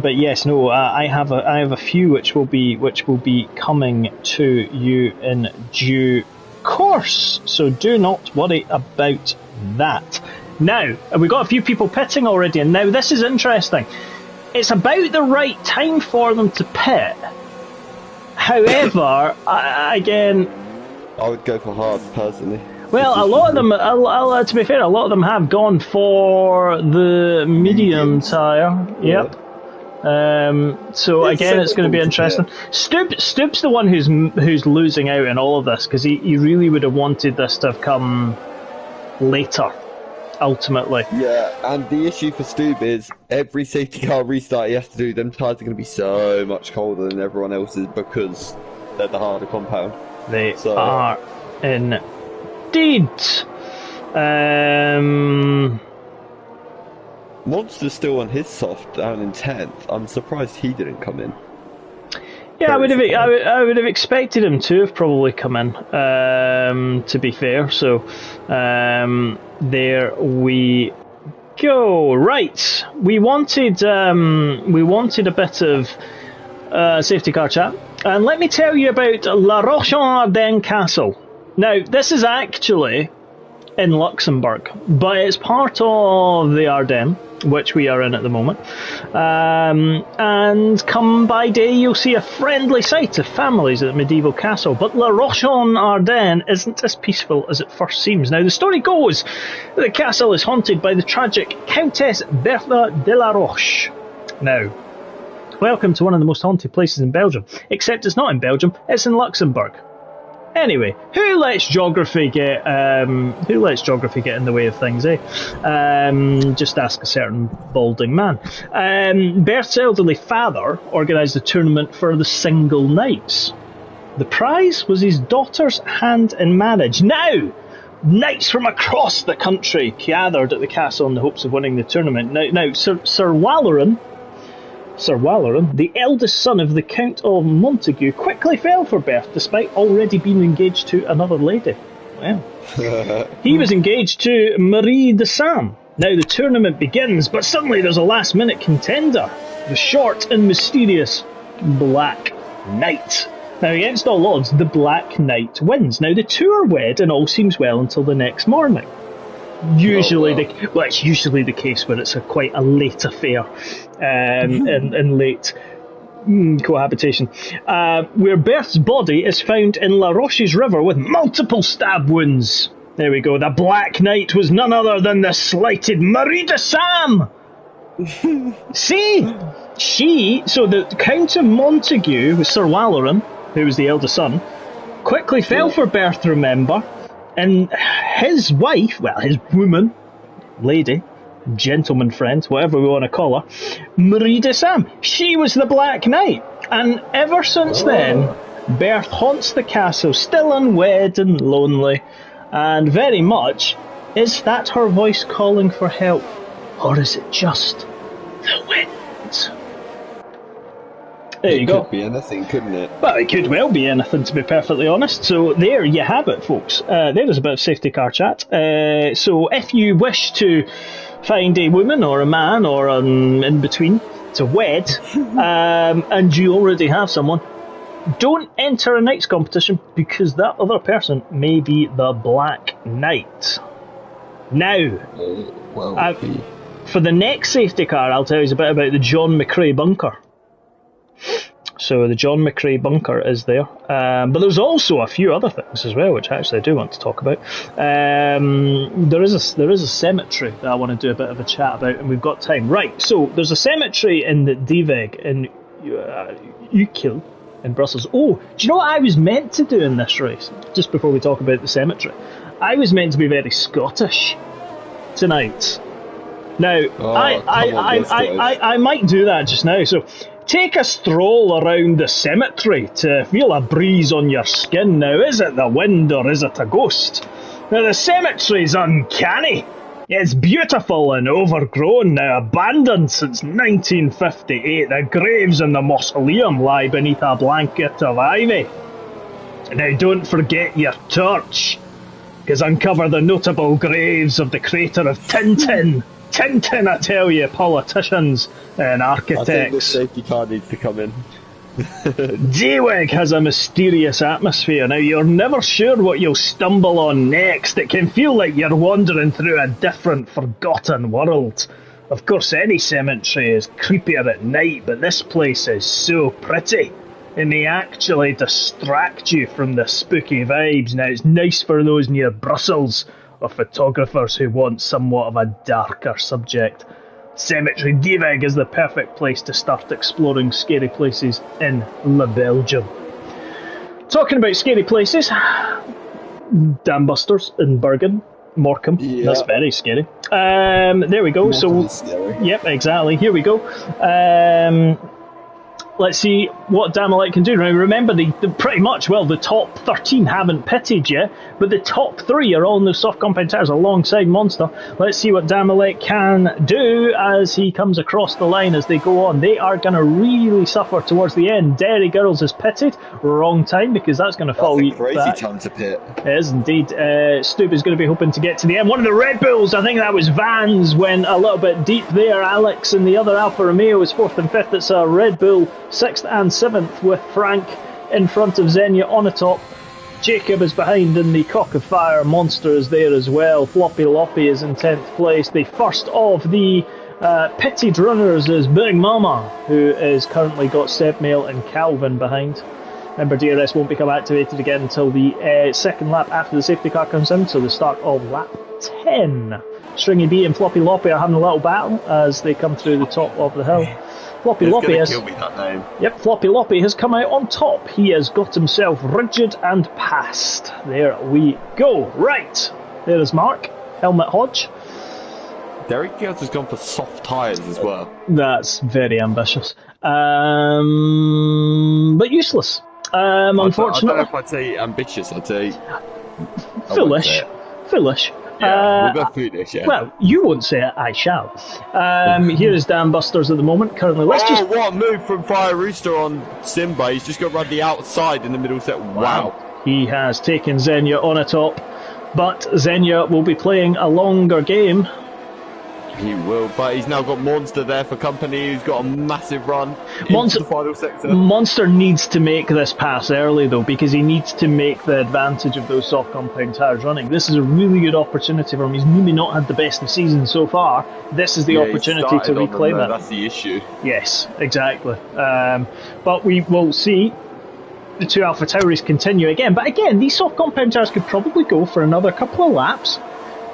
But yes, no, I have a few which will be coming to you in due course. So do not worry about that. Now, we've got a few people pitting already, and now this is interesting. It's about the right time for them to pit. However, again, I would go for hard personally. Well, a lot of them, to be fair, a lot of them have gone for the medium tyre. Yep. So again, it's going to be interesting. Stoop's the one who's losing out in all of this, because he really would have wanted this to have come later, ultimately. Yeah, and the issue for Stoop is every safety car restart he has to do, them tyres are going to be so much colder than everyone else's because they're the harder compound. They are indeed. Monster's still on his soft down in 10th. I'm surprised he didn't come in. Yeah, I would have expected him to have probably come in. To be fair, so there we go. Right, we wanted a bit of safety car chat, and let me tell you about La Roche-en-Ardenne Castle. Now, this is actually in Luxembourg, but it's part of the Ardennes, which we are in at the moment. And come by day, you'll see a friendly sight of families at the medieval castle. But La Roche-en-Ardenne isn't as peaceful as it first seems. Now, the story goes that the castle is haunted by the tragic Countess Bertha de la Roche. Now, welcome to one of the most haunted places in Belgium, except it's not in Belgium, it's in Luxembourg. Anyway, who lets geography get in the way of things, eh? Just ask a certain balding man. Bert's elderly father organised a tournament for the single knights. The prize was his daughter's hand in marriage. Now, knights from across the country gathered at the castle in the hopes of winning the tournament. Now, Sir Waleran, the eldest son of the Count of Montague, quickly fell for Berth despite already being engaged to another lady. Well, he was engaged to Marie de Sam. Now the tournament begins, but suddenly there's a last-minute contender. The short and mysterious Black Knight. Now, against all odds, the Black Knight wins. Now, the two are wed and all seems well until the next morning. It's usually the case where it's quite a late affair and late cohabitation. Where Berth's body is found in La Roche's river with multiple stab wounds. There we go. The Black Knight was none other than the slighted Marie de Sam. See? So the Count of Montague, Sir Walleran, who was the eldest son, quickly fell for Berth, remember, and his wife, well, his woman, lady, gentleman friend, whatever we want to call her, Marie de Sam, she was the Black Knight. And ever since then, Berth haunts the castle, still unwed and lonely, and very much, is that her voice calling for help? Or is it just the wind? There you go. It could be anything, couldn't it? Well, it could well be anything, to be perfectly honest. So there you have it, folks. There is a bit of safety car chat. So if you wish to find a woman or a man or an in-between to wed, and you already have someone, don't enter a knight's competition because that other person may be the Black Knight. Now, for the next safety car, I'll tell you a bit about the John McCrae bunker. So the John McCrae bunker is there, but there's also a few other things as well, which actually I do want to talk about. There is a cemetery that I want to do a bit of a chat about, and we've got time. Right, so there's a cemetery in the Dieweg in Ukiel in Brussels. Oh, do you know what I was meant to do in this race? Just before we talk about the cemetery, I was meant to be very Scottish tonight. Now, I might do that just now. So, take a stroll around the cemetery to feel a breeze on your skin. Now, is it the wind or is it a ghost? Now, the cemetery's uncanny. It's beautiful and overgrown, now abandoned since 1958. The graves in the mausoleum lie beneath a blanket of ivy. Now, don't forget your torch, because uncover the notable graves of the creator of Tintin. Tintin, I tell you, politicians and architects. I think the safety car needs to come in. Dieweg has a mysterious atmosphere. Now, you're never sure what you'll stumble on next. It can feel like you're wandering through a different, forgotten world. Of course, any cemetery is creepier at night, but this place is so pretty. It may actually distract you from the spooky vibes. Now, it's nice for those near Brussels, or photographers who want somewhat of a darker subject. Cemetery Dieweg is the perfect place to start exploring scary places in Belgium. Talking about scary places, Dam Busters in Bergen, Morecambe. Yeah. That's very scary. There we go. Yep, exactly. Here we go. Let's see what Damalite can do. Now, remember, the pretty much, well, the top 13 haven't pitted yet, but the top 3 are all in the soft compound tires alongside Monster. Let's see what Damalite can do as he comes across the line as they go on. They are going to really suffer towards the end. Dairy Girls is pitted. Wrong time, because that's going to fall you back. That's a crazy time to pit. It is indeed. Stoop is going to be hoping to get to the end. One of the Red Bulls, I think that was Vans, went a little bit deep there. Alex and the other Alfa Romeo is 4th and 5th. It's a Red Bull 6th and 7th with Frank in front of Xenia on the top. Jacob is behind in the Cock of Fire. Monster is there as well. Floppy Loppy is in 10th place. The first of the pitted runners is Big Mama, who is currently got Seb Mail and Calvin behind. Remember, DRS won't become activated again until the second lap after the safety car comes in, so the start of lap 10. Stringy B and Floppy Loppy are having a little battle as they come through the top of the hill. Floppy Loppy has kill me, that name. Yep, Floppy Loppy has come out on top. He has got himself rigid and passed. There we go. Right, there is Mark, Helmet Hodge. Derek Giles has gone for soft tyres as well. That's very ambitious, but useless. Unfortunately, I don't know if I'd say ambitious. I'd say foolish. Foolish. Yeah, we'll go foolish, yeah. Well, you won't say it, I shall. Here is Dan Busters at the moment. Currently, what a move from Fire Rooster on Simba. He's just got to run the outside in the middle set. Wow. He has taken Xenia on a top, but Xenia will be playing a longer game. He will, but he's now got Monster there for company, who's got a massive run into the final sector. Monster needs to make this pass early, though, because he needs to make the advantage of those soft compound tyres running. This is a really good opportunity for him. He's maybe not had the best of season so far. This is the opportunity to reclaim it. That's the issue. Yes, exactly. But we will see the two Alpha Tauris continue again. But again, these soft compound tyres could probably go for another couple of laps.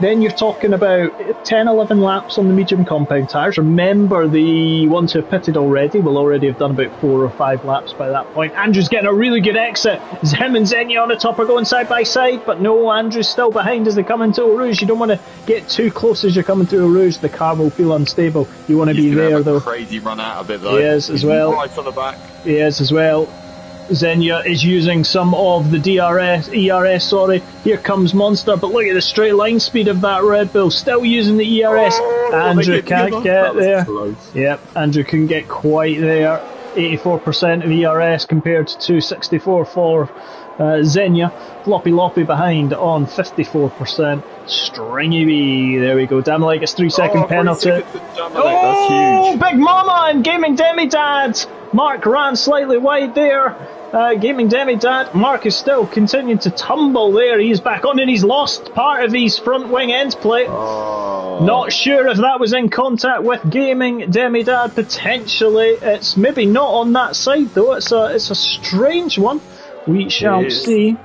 Then you're talking about 10, 11 laps on the medium compound tyres. Remember, the ones who have pitted already will already have done about 4 or 5 laps by that point. Andrew's getting a really good exit. Him and Xenia on the top are going side by side, but no, Andrew's still behind as they come into Eau Rouge. You don't want to get too close as you're coming through Eau Rouge. The car will feel unstable. You want to be there, though. Crazy run out of it, though. He is as well. Right on the back. He is as well. Xenia is using some of the ERS, Here comes Monster, but look at the straight line speed of that Red Bull. Still using the ERS. Andrew can't get there. Yep, Andrew couldn't get quite there. 84% of ERS compared to 264 for Xenia. Floppy behind on 54%. Stringy B. There we go. Damn, gets 3-second penalty. That's huge. Big Mama and Gaming Demidad. Mark ran slightly wide there. Gaming Demidad. Mark is still continuing to tumble there. He's back on and he's lost part of his front wing end plate. Not sure if that was in contact with Gaming Demidad. Potentially. It's maybe not on that side though. It's a strange one. We shall see.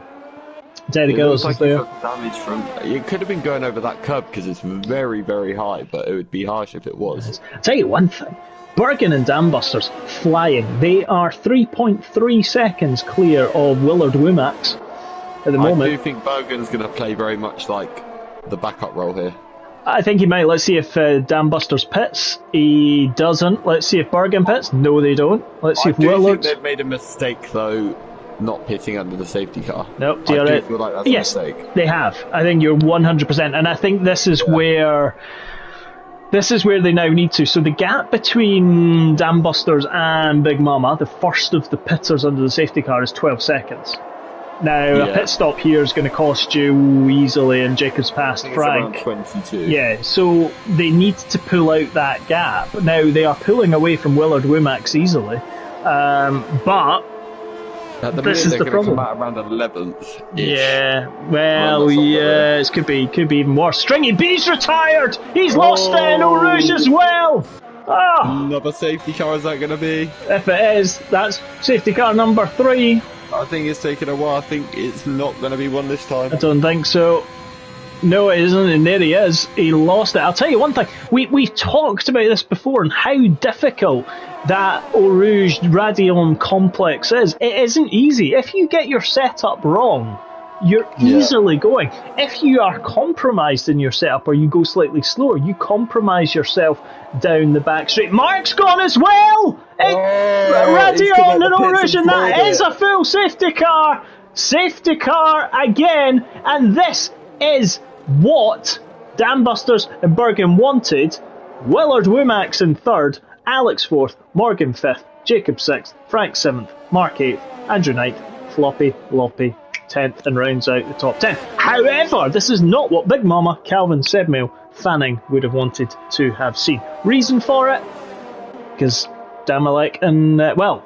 Derek Ellis is there. Damage from, it could have been going over that curb because it's very, very high, but it would be harsh if it was. I'll tell you one thing. Bergen and Dambusters flying. They are 3.3 seconds clear of Willard Womax at the moment. I do think Bergen's going to play very much like the backup role here. I think he might. Let's see if Dambusters pits. He doesn't. Let's see if Bergen pits. No, they don't. Let's see if Willard. I think they've made a mistake though, not pitting under the safety car. Nope. I do feel like that's a mistake. They have. I think you're 100%, and I think this is where. This is where they now need to. So the gap between Dambusters and Big Mama, the first of the pitters under the safety car, is 12 seconds. Now, a pit stop here is going to cost you easily, and Jacobs passed Frank. It's around 22. Yeah, so they need to pull out that gap. Now, they are pulling away from Willard Womax easily, but this is the problem. Come out around 11th. Yeah, well, yes, could be even worse. Stringy B's retired. He's lost it in Eau Rouge as well. Another safety car, is that going to be? If it is, that's safety car number 3. I think it's taken a while. I think it's not going to be one this time. I don't think so. No, it isn't, and there he is. He lost it. I'll tell you one thing. We've talked about this before and how difficult that Eau Rouge Radion complex is. It isn't easy. If you get your setup wrong, you're easily going. If you are compromised in your setup or you go slightly slower, you compromise yourself down the back straight. Mark's gone as well! Radion and Eau Rouge, and that is a full safety car! Safety car again, and this is what Dambusters and Bergen wanted. Willard Womax in 3rd, Alex 4th, Morgan 5th, Jacob 6th, Frank 7th, Mark 8th, Andrew 9th, Floppy 10th, and rounds out the top 10. However, this is not what Big Mama, Calvin, Sebmail, Fanning would have wanted to have seen. Reason for it? Because Damalek and,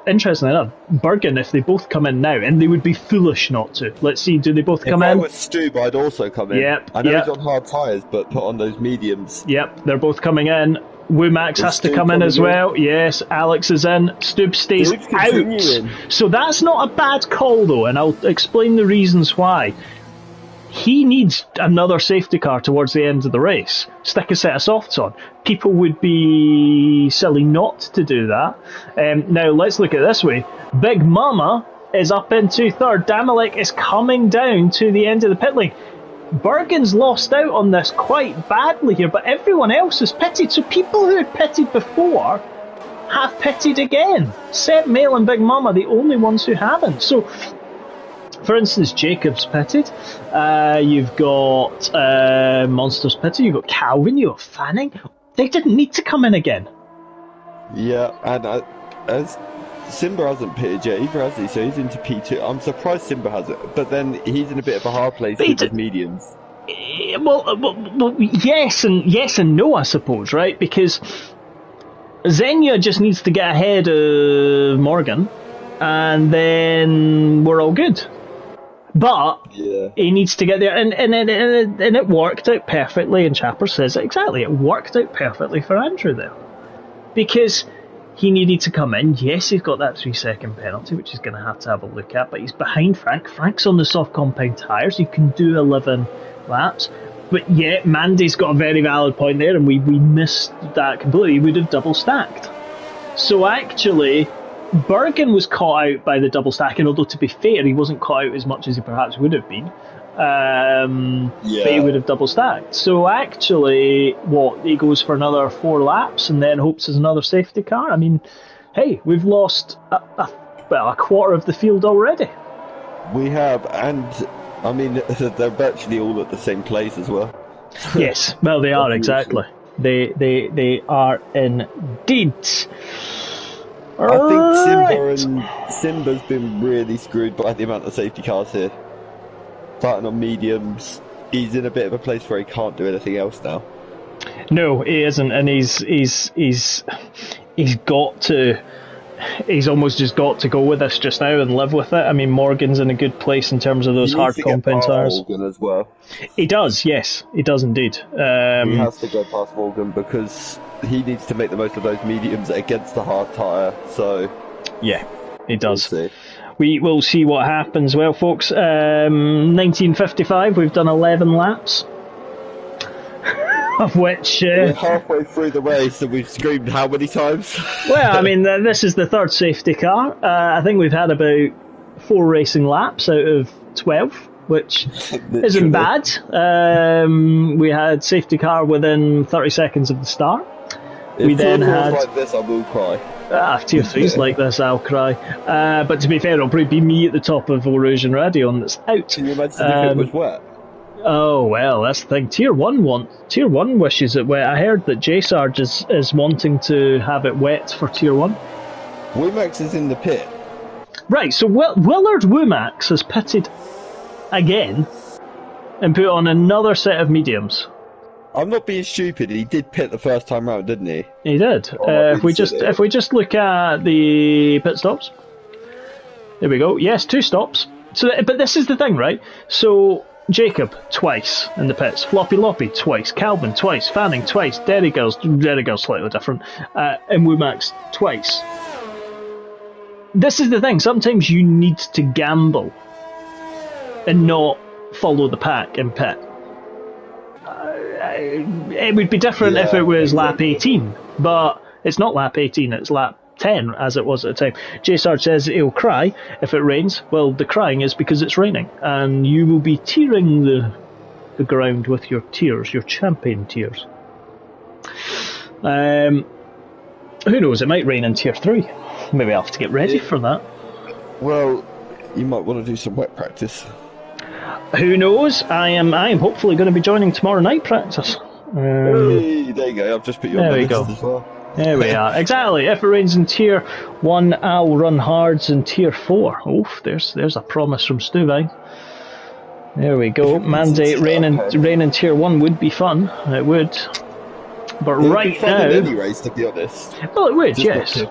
interestingly enough, Bergen, if they both come in now, and they would be foolish not to. Let's see, do they both come in? If I was Stube, I'd also come in. Yep, I know he's on hard tyres, but put on those mediums. Yep, they're both coming in. Womax has to come in as well. Yes, Alex is in. Stube stays out. So that's not a bad call, though, and I'll explain the reasons why. He needs another safety car towards the end of the race. Stick a set of softs on. People would be silly not to do that. Now, let's look at it this way. Big Mama is up into 3rd. Damalek is coming down to the end of the pit lane. Bergen's lost out on this quite badly here, but everyone else has pitted. So people who had pitted before have pitted again. Seb, Mail and Big Mama, the only ones who haven't. So, for instance, Jacob's pitted. You've got Monsters pitted. You've got Calvin. You've got Fanning. They didn't need to come in again. Yeah, and as Simba hasn't pitted yet either, has he? So he's into P2. I'm surprised Simba hasn't, but then he's in a bit of a hard place with his mediums. Well, yes and no, I suppose, right? Because Xenia just needs to get ahead of Morgan, and then we're all good. But he needs to get there, and it worked out perfectly. And Chapper says it exactly. It worked out perfectly for Andrew there, because he needed to come in. Yes, he's got that 3-second penalty, which he's going to have a look at. But he's behind Frank. Frank's on the soft compound tyres. You can do 11 laps. But yeah, Mandy's got a very valid point there, and we missed that completely. He would have double stacked. So actually, Bergen was caught out by the double stacking, although to be fair, he wasn't caught out as much as he perhaps would have been. But he would have double stacked. So actually, he goes for another 4 laps and then hopes there's another safety car? I mean, hey, we've lost a quarter of the field already. We have, and I mean, they're virtually all at the same place as well. Yes, well, they are, exactly. They are indeed. I think Simba's been really screwed by the amount of safety cars here. Starting on mediums, he's in a bit of a place where he can't do anything else now. No, he isn't, and he's almost just got to go with this just now and live with it. I mean, Morgan's in a good place in terms of those hard compound tyres. Morgan as well. He does, yes, he does indeed. He has to go past Morgan because he needs to make the most of those mediums against the hard tyre. So yeah, he does. We'll see. We will see what happens. Well, folks, 1955, we've done 11 laps. Of which... we're halfway through the race and we've screamed how many times? Well, I mean, this is the third safety car. I think we've had about 4 racing laps out of 12, which isn't bad. We had safety car within 30 seconds of the start. If then had like this, I will cry. Tier 3's like this, I'll cry. But to be fair, it'll probably be me at the top of Erosion Radion that's out. Can you imagine if it was wet? Oh well, that's the thing. Tier 1 wishes it wet. I heard that J-Sarge is wanting to have it wet for Tier 1. Womax is in the pit. Right, so Willard Womax has pitted again and put on another set of mediums. I'm not being stupid. He did pit the first time round, didn't he? He did. If we just look at the pit stops, there we go. Yes, 2 stops. So, but this is the thing, right? So Jacob twice in the pits, Floppy Loppy twice, Calvin twice, Fanning twice, Derry Girls slightly different, and Womax twice. This is the thing. Sometimes you need to gamble and not follow the pack in pit. It would be different if it was lap 18, but it's not lap 18, it's lap 10 as it was at the time. J-Sarge says he'll cry if it rains. Well, the crying is because it's raining, and you will be tearing the ground with your tears, your champagne tears. Who knows, it might rain in Tier 3. Maybe I'll have to get ready for that. Well, you might want to do some wet practice. Who knows? I am hopefully going to be joining tomorrow night practice. Hey, there you go. I've just put you on the list as well. There we are. Exactly. If it rains in Tier 1, I'll run hards in Tier 4. Oof, there's a promise from Stuvine. There we go. Mandate rain in Tier 1 would be fun. It would. But right now... in any race, to be honest. Well, it would, just yes.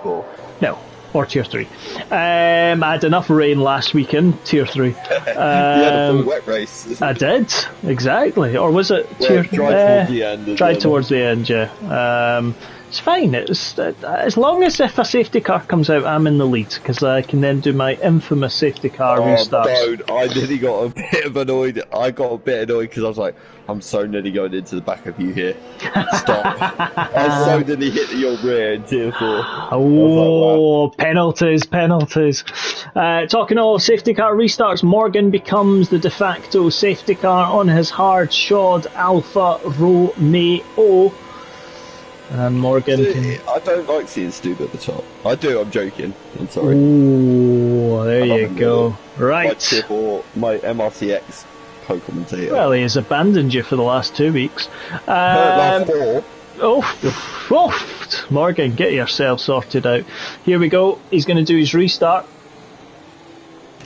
No. Or Tier 3. I had enough rain last weekend, Tier 3. You had a full wet race. I did, exactly. Or was it Tier 3? Towards the end. Tried towards the end, yeah. It's fine. It's as long as if a safety car comes out, I'm in the lead, because I can then do my infamous safety car restarts. Don't. I nearly got a bit annoyed. I got a bit annoyed because I was like, I'm so nearly going into the back of you here. Stop. I so nearly hit your rear in Tier 4. Oh, like, wow. Penalties. Talking all safety car restarts, Morgan becomes the de facto safety car on his hard shod Alfa Romeo. And Morgan I don't like seeing Stu at the top. I do, I'm joking. I'm sorry. Ooh, there you go. Right. My MRCX co-commentator. Well, he has abandoned you for the last 2 weeks. Last 4. Oh, Morgan, get yourself sorted out. Here we go. He's going to do his restart.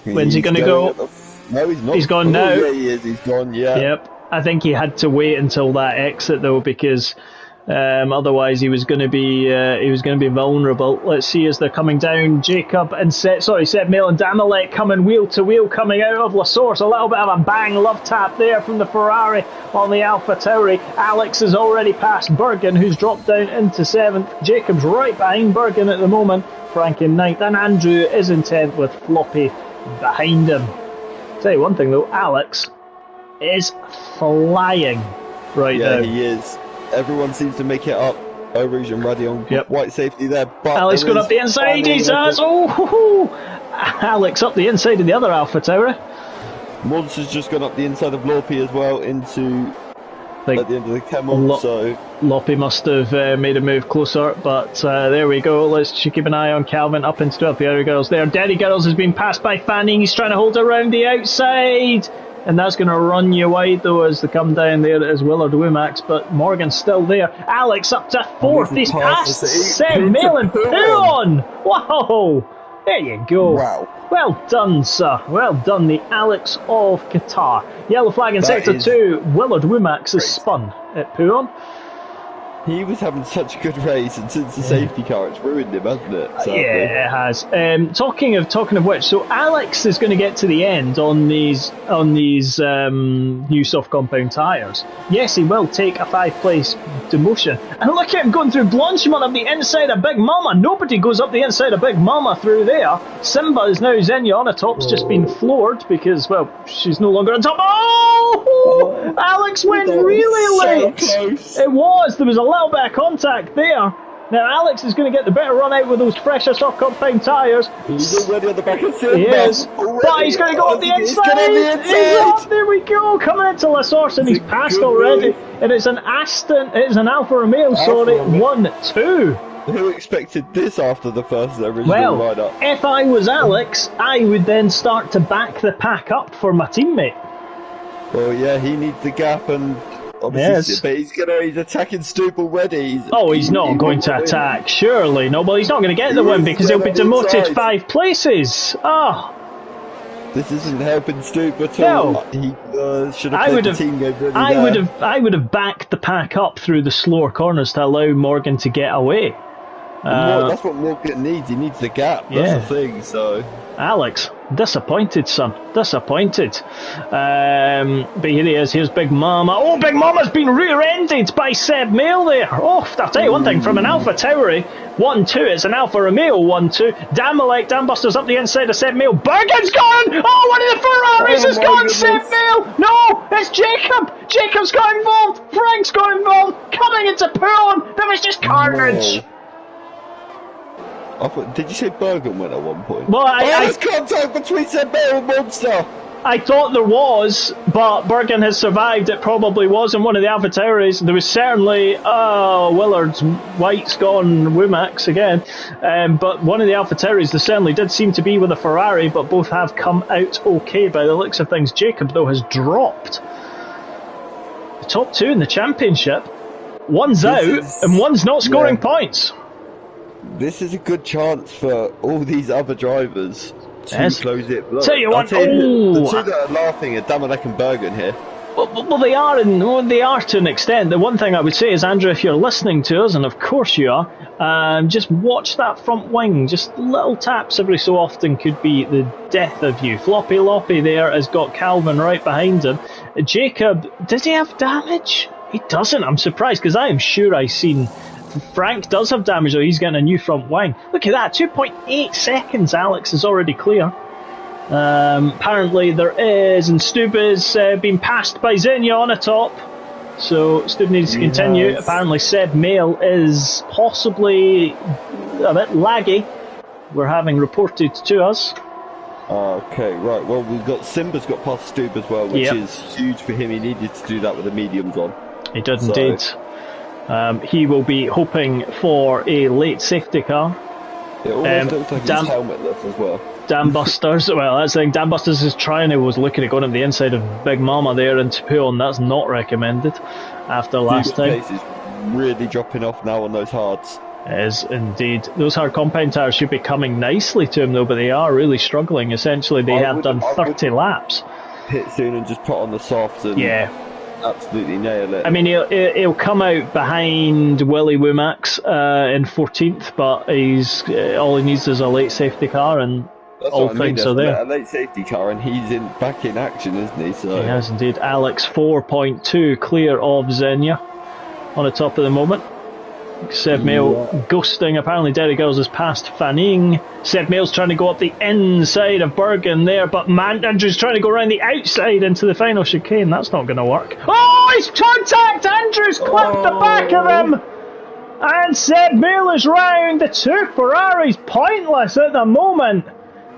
When's he going to go? No, he's not. He's gone now. Yeah, he is. He's gone, yeah. Yep. I think he had to wait until that exit though, because otherwise he was going to be vulnerable. Let's see as they're coming down. Jacob and Seb Mail and Damalek coming wheel to wheel, coming out of La Source. A little bit of a bang love tap there from the Ferrari on the Alpha Tauri. Alex has already passed Bergen, who's dropped down into 7th. Jacob's right behind Bergen at the moment. Frank in 9th, and Andrew is in 10th with Floppy behind him. Tell you one thing though, Alex is flying right now. Yeah, he is. Everyone seems to make it up. Eau Rouge and Radion, white safety there. But Alex going up the inside, he says, Alex up the inside of the other Alpha Tower. Monster's just gone up the inside of Lorpy as well into at the end of the Camel. So Loppy must have made a move closer, but there we go. Let's keep an eye on Calvin up into 12th. The other girls there. Daddy Girls has been passed by Fanning. He's trying to hold around the outside. And that's going to run you wide though as they come down there as Willard Womax, but Morgan's still there. Alex up to 4th. He's passed Seb Mail and Puon. Wow. There you go. Wow. Well done, sir. Well done, the Alex of Qatar. Yellow flag in Sector 2. Willard Womax has spun at Puon. He was having such a good race, and since the safety car, it's ruined him, hasn't it? Sadly. Yeah, it has. Talking of which, so Alex is going to get to the end on these new soft compound tyres. Yes, he will take a 5th-place demotion. And look at him going through Blanchimont up the inside of Big Mama. Nobody goes up the inside of Big Mama through there. Simba is now Xenia on a top's just been floored because, well, she's no longer on top. Oh! Alex went really late. So close. It was. There was a little bit of contact there. Now Alex is going to get the better run out with those fresher soft compound tyres. He's already on the back of Simba. He is. But he's going to go up the inside. He's up. There we go. Coming into La Source and he's passed already. And it's an Alfa Romeo, 1-2. Who expected this after the first original ride-up? If I was Alex, I would then start to back the pack up for my teammate. Well, yeah, he needs the gap, and obviously, but he's attacking Stoop already. He's not going to attack, surely. No, well, he's not going to get the win because he'll be demoted 5 places. This isn't helping Stoop at all. He should have played the team game really I would have backed the pack up through the slower corners to allow Morgan to get away. That's what Morgan needs. He needs the gap. That's the thing. So Alex, disappointed, son. Disappointed. But here he is. Here's Big Mama. Oh, Big Mama's been rear-ended by Seb Mail there. Oh, I'll tell you one thing. From an Alpha Tauri 1-2, it's an Alfa Romeo 1-2. Damalek, Dambuster's up the inside of Seb Mail. Bergen's gone! Oh, one of the Ferraris has gone! Seb Mail! No, it's Jacob! Jacob's got involved! Frank's got involved! Coming into Puon! There was just carnage! Did you say Bergen went at one point? Well, there's contact between Seb Mail and Monster! I thought there was, but Bergen has survived. It probably was in one of the Alpha Tauris. There was certainly, Willard's White's gone, Womax again. But one of the Alpha Tauris, there certainly did seem to be with a Ferrari, but both have come out okay by the looks of things. Jacob, though, has dropped. The top 2 in the championship. One's out, and one's not scoring points. This is a good chance for all these other drivers to close it. Look, tell you what, the two that are laughing are Damalek and Bergen here. Well, they are to an extent. The one thing I would say is, Andrew, if you're listening to us, and of course you are, just watch that front wing. Just little taps every so often could be the death of you. Floppy Loppy there has got Calvin right behind him. Jacob, does he have damage? He doesn't. I'm surprised because I am sure I've seen Frank does have damage, though. He's getting a new front wing. Look at that, 2.8 seconds. Alex is already clear. Apparently there is, and Stub is being passed by Xenia on a top. So Stub needs to continue. Apparently Seb Mail is possibly a bit laggy. We're having reported to us. Okay, right. Well, we've got Simba's got past Stub as well, which is huge for him. He needed to do that with the mediums on. He did indeed. He will be hoping for a late safety car. It almost looks like he's helmetless as well. Dambusters, well, that's the thing. Dambusters is was looking at going up the inside of Big Mama there in Puon. That's not recommended after last time. Pace is really dropping off now on those hards. It is indeed. Those hard compound tires should be coming nicely to him though, but they are really struggling. Essentially, they have done 30 laps. Pit soon and just put on the softs. And absolutely nail it. I mean, he'll come out behind Willie Womack in 14th, but he's all he needs is a late safety car, and That's all what I mean. things are there. A late safety car, and he's back in action, isn't he? So He has indeed. Alex 4.2 clear of Xenia on the top of the moment. Seb Mail ghosting. Apparently, Derry Girls has passed Fanning. Seb Mail's trying to go up the inside of Bergen there, but Andrew's trying to go around the outside into the final chicane. That's not going to work. Oh, he's contact! Andrew's clipped the back of him! And Seb Mail is round. The two Ferraris pointless at the moment.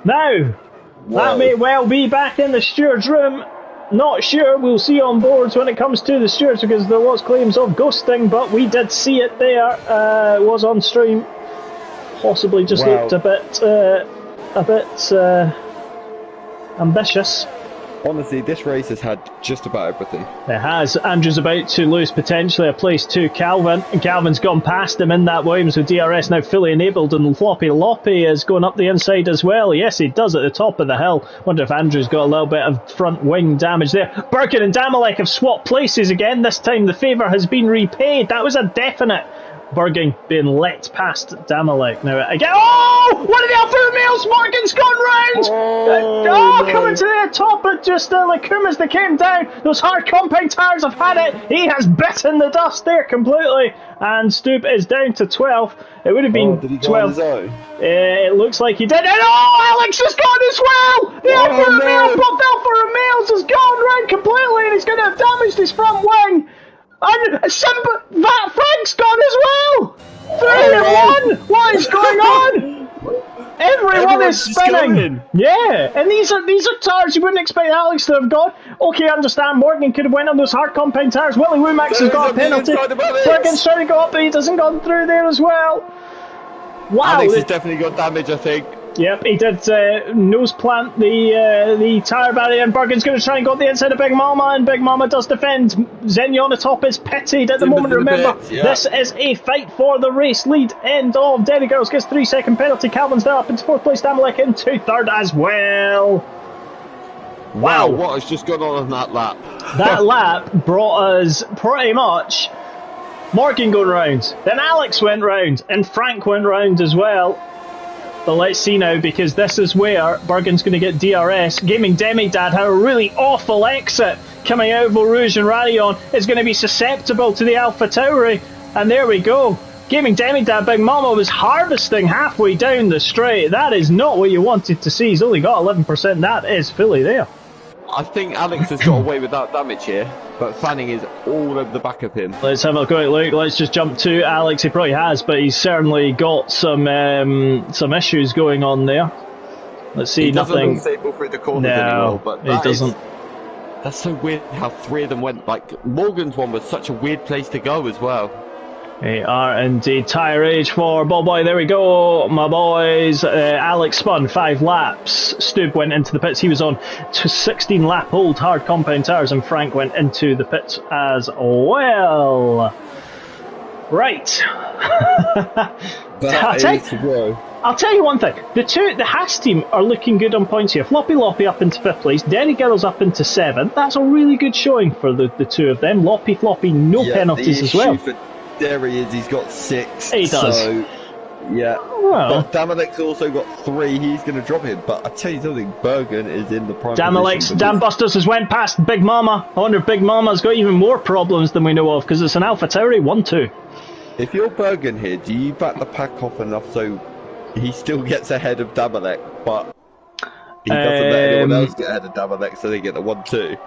Now, that may well be back in the steward's room. Not sure, we'll see on boards when it comes to the stewards, because there was claims of ghosting, but we did see it there. It was on stream. Possibly just looked a bit ambitious. honestly, this race has had just about everything. It has. Andrew's about to lose potentially a place to Calvin, and Calvin's gone past him in that Williams with DRS now fully enabled, and Floppy Loppy is going up the inside as well. Yes, he does at the top of the hill. Wonder if Andrew's got a little bit of front wing damage there. Birkin and Damalek have swapped places again. This time the favour has been repaid. That was a definite. Berging being let past Damalek now again. Oh! One of the Alfa Romeos! Morgan's gone round! Coming to the top, but just like as they came down, those hard compound tyres have had it. He has bitten the dust there completely, and Stoop is down to 12th. It would have been did he 12. go on his own? It looks like he did. And Alex has gone as well! The Alfa Romeo, both Alfa Romeos has gone round completely, and he's going to have damaged his front wing. And Frank's gone as well! 3 and 1! What is going on? Everyone is spinning. Yeah, and these are tyres you wouldn't expect Alex to have gone. Okay, I understand Morgan could have went on those hard compound tyres. Willie Womack has got a penalty. Bergen's trying to go up, but he doesn't go through there as well. Wow. Alex has definitely got damage, I think. Yep, he did nose plant the tyre barrier, and Bergen's going to try and go up the inside of Big Mama, and Big Mama does defend. Xenia on the top is pitted at the moment. Remember, this is a fight for the race lead. End of. Derry Girls gets 3-second penalty. Calvin's now up into 4th place. Damalek into 3rd as well. Wow, what has just gone on that lap? That lap brought us pretty much Morgan going round, then Alex went round, and Frank went round as well. But let's see now, because this is where Bergen's going to get DRS. Gaming Demidad had a really awful exit coming out of Eau Rouge, and Radion is going to be susceptible to the Alpha Tauri. And there we go. Gaming Demidad, Big Mama was harvesting halfway down the straight. That is not what you wanted to see. He's only got 11%. That is fully there. I think Alex has got away without damage here, but Fanning is all over the back of him. Let's have a quick look. Let's just jump to Alex. He probably has, but he's certainly got some issues going on there. Let's see, he nothing. He doesn't look stable through the corners anymore, but he doesn't. That's so weird how 3 of them went. Like, Morgan's one was such a weird place to go as well. They are indeed. Tyre age for Ball Boy. There we go, my boys. Alex spun 5 laps. Stube went into the pits. He was on 16 lap old hard compound tyres, and Frank went into the pits as well. Right. I'll tell you one thing. The Haas team are looking good on points here. Floppy Loppy up into 5th place. Derry Girls up into 7th. That's a really good showing for the two of them. Loppy Floppy, no penalties as well. Derry is, he's got 6. He does. So, yeah. Well, but Damalek's also got 3. He's going to drop him. But I tell you something, Bergen is in the prime Damalek's position. Dam Busters has went past Big Mama. I wonder if Big Mama's got even more problems than we know of, because it's an Alpha Tauri 1-2. If you're Bergen here, do you back the pack off enough so he still gets ahead of Damalek, but he doesn't let anyone else get ahead of Damalek, so they get the 1-2?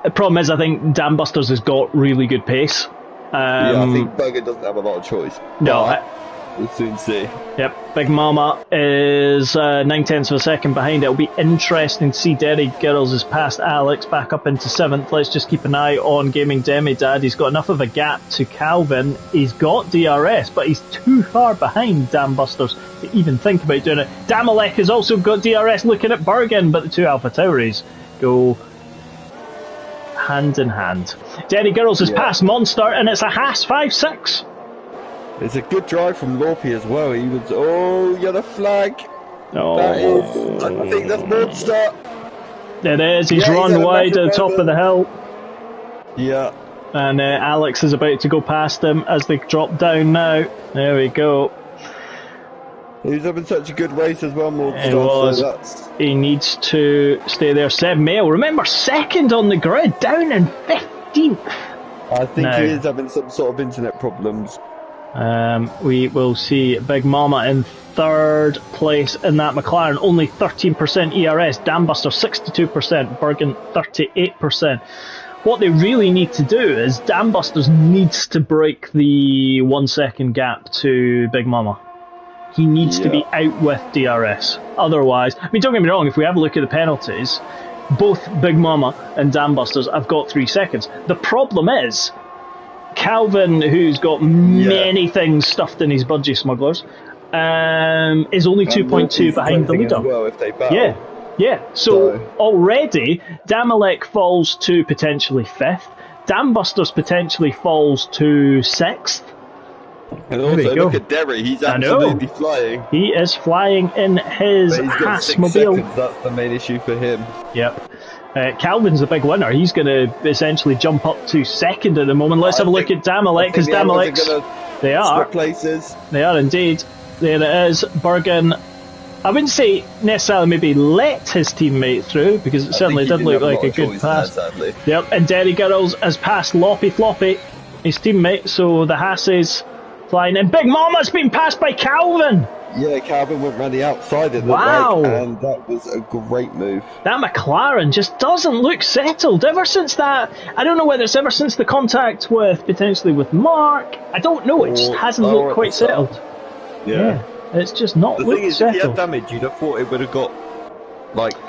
The problem is, I think Dam Busters has got really good pace. Yeah, I think Bergen doesn't have a lot of choice. No, we'll soon see. Yep, Big Mama is 9/10 of a second behind. It'll be interesting to see. Derry Girls has passed Alex back up into 7th. Let's just keep an eye on Gaming Demidad. He's got enough of a gap to Calvin. He's got DRS, but he's too far behind Dam Busters to even think about doing it. Damalek has also got DRS looking at Bergen, but the two Alpha Tauris go hand in hand. Derry Girls has passed Monster, and it's a Haas 5-6. It's a good drive from Lopi as well. He was, yellow flag. Oh. That is, I think that's Monster. It is. He's run wide at the top of the hill. Yeah. And Alex is about to go past him as they drop down now. There we go. He was having such a good race as well, more He was. So he needs to stay there. Seb Mail, remember, second on the grid, down in 15th. I think he is having some sort of internet problems. We will see Big Mama in third place in that McLaren, only 13% ERS, Dambuster 62%, Bergen 38%. What they really need to do is Dambusters needs to break the 1 second gap to Big Mama. He needs to be out with DRS. Otherwise, I mean, don't get me wrong, if we have a look at the penalties, both Big Mama and Dambusters have got 3 seconds. The problem is, Calvin, who's got many things stuffed in his budgie smugglers, is only 2.2 behind the leader. Well, if they battle. Yeah. So already, Damalek falls to potentially 5th. Dambusters potentially falls to 6th. And also, look at Derry, he's absolutely flying. He is flying in his Haasmobile. That's the main issue for him. Yep. Calvin's a big winner. He's going to essentially jump up to 2nd at the moment. Let's have a look at Damalek, because Damalek's... They are. Places. They are indeed. There it is. Bergen, I wouldn't say necessarily maybe let his teammate through, because it certainly didn't look like a good pass. Yep, and Derry Girls has passed Loppy Floppy, his teammate, so the Haas's flying in. Big Mama's been passed by Calvin! Yeah, Calvin went round the outside of the and that was a great move. That McLaren just doesn't look settled. Ever since that, I don't know whether it's ever since the contact with, potentially with Mark, I don't know, it just hasn't looked quite settled. Yeah. It's just not looked settled. The thing is, if he had damage, you'd have thought it would have got,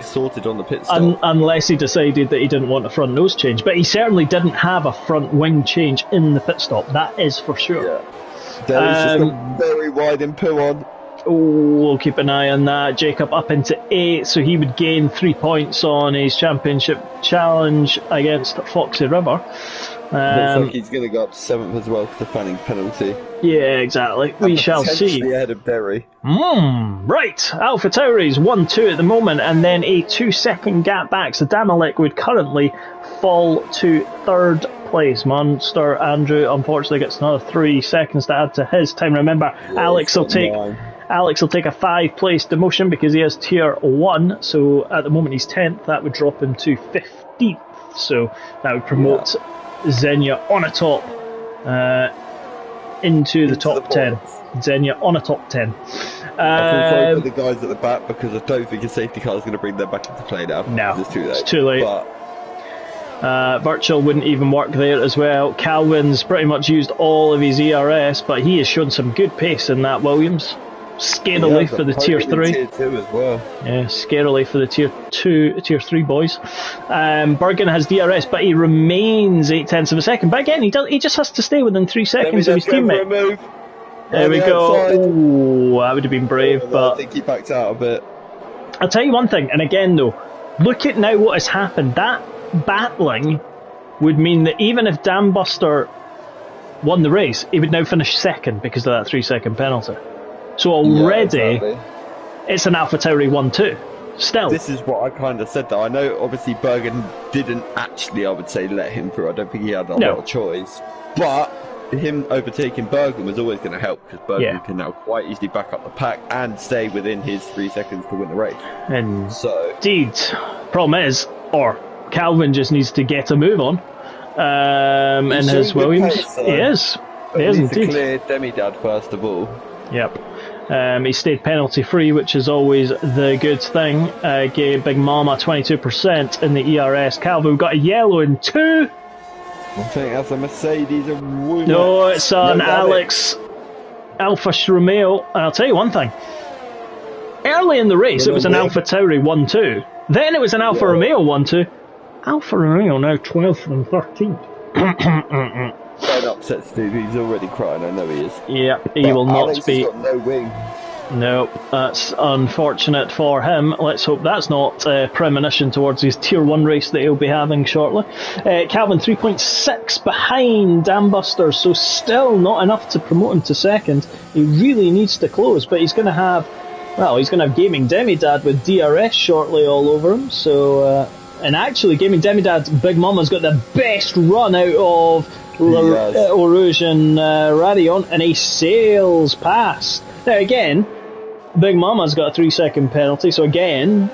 sorted on the pit stop. Unless he decided that he didn't want a front nose change. But he certainly didn't have a front wing change in the pit stop, that is for sure. Yeah. Derry's just got very wide in Puon. We'll keep an eye on that. Jacob up into 8th, so he would gain 3 points on his championship challenge against Foxy River. Looks like he's going to go up to 7th as well for the fanning penalty. Yeah, exactly. We shall see. Ahead of Derry. Right. Alpha Tauri's 1-2 at the moment, and then a 2 second gap back. So Damalek would currently fall to 3rd place. Monster Andrew unfortunately gets another 3 seconds to add to his time. Remember, Alex will take a 5 place demotion because he has tier 1. So at the moment he's 10th. That would drop him to 15th. So that would promote Xenia on a top into the top 10. Xenia on a top 10. I feel sorry for the guys at the back because I don't think a safety car is going to bring them back into play now. No, it's too late. It's too late. Virtual wouldn't even work there as well. Calvin's pretty much used all of his ERS, but he has shown some good pace in that Williams. Scarily for the tier 3. Tier 2 as well. Yeah, scarily for the tier 3 boys. Bergen has DRS, but he remains 0.8 of a second. But again, he just has to stay within 3 seconds of his teammate. There we go. Ooh, that would have been brave, but I think he backed out a bit. I'll tell you one thing, and again though, look at now what has happened. That battling would mean that even if Dambuster won the race, he would now finish 2nd because of that 3 second penalty. So already, it's an AlphaTauri 1-2. Still. This is what I kind of said though. I know obviously Bergen didn't actually, I would say, let him through. I don't think he had a lot of choice. But him overtaking Bergen was always going to help because Bergen can now quite easily back up the pack and stay within his 3 seconds to win the race. Indeed. Problem is, Calvin just needs to get a move on in his Williams. He is. He is indeed. To clear Demidad first of all. Yep. He stayed penalty free, which is always the good thing. Gave Big Mama 22% in the ERS. Calvin got a yellow in 2. I think that's a Mercedes. No, it's an Alex Alfa Romeo. And I'll tell you one thing. Early in the race, it was an Alpha Tauri 1-2. Then it was an Alfa Romeo 1-2. Alfa Romeo now 12th and 13th. That upsets Steve. He's already crying. I know he is. Yeah, he will not Alex be. Has got no wing. No, that's unfortunate for him. Let's hope that's not a premonition towards his tier 1 race that he'll be having shortly. Calvin 3.6 behind Dambuster, so still not enough to promote him to 2nd. He really needs to close, but he's going to have Gaming Demidad with DRS shortly all over him, so And actually, Gaming Demidad's Big Mama's got the best run out of Rouge and Radion, and he sails past. Now again, Big Mama's got a 3-second penalty, so again,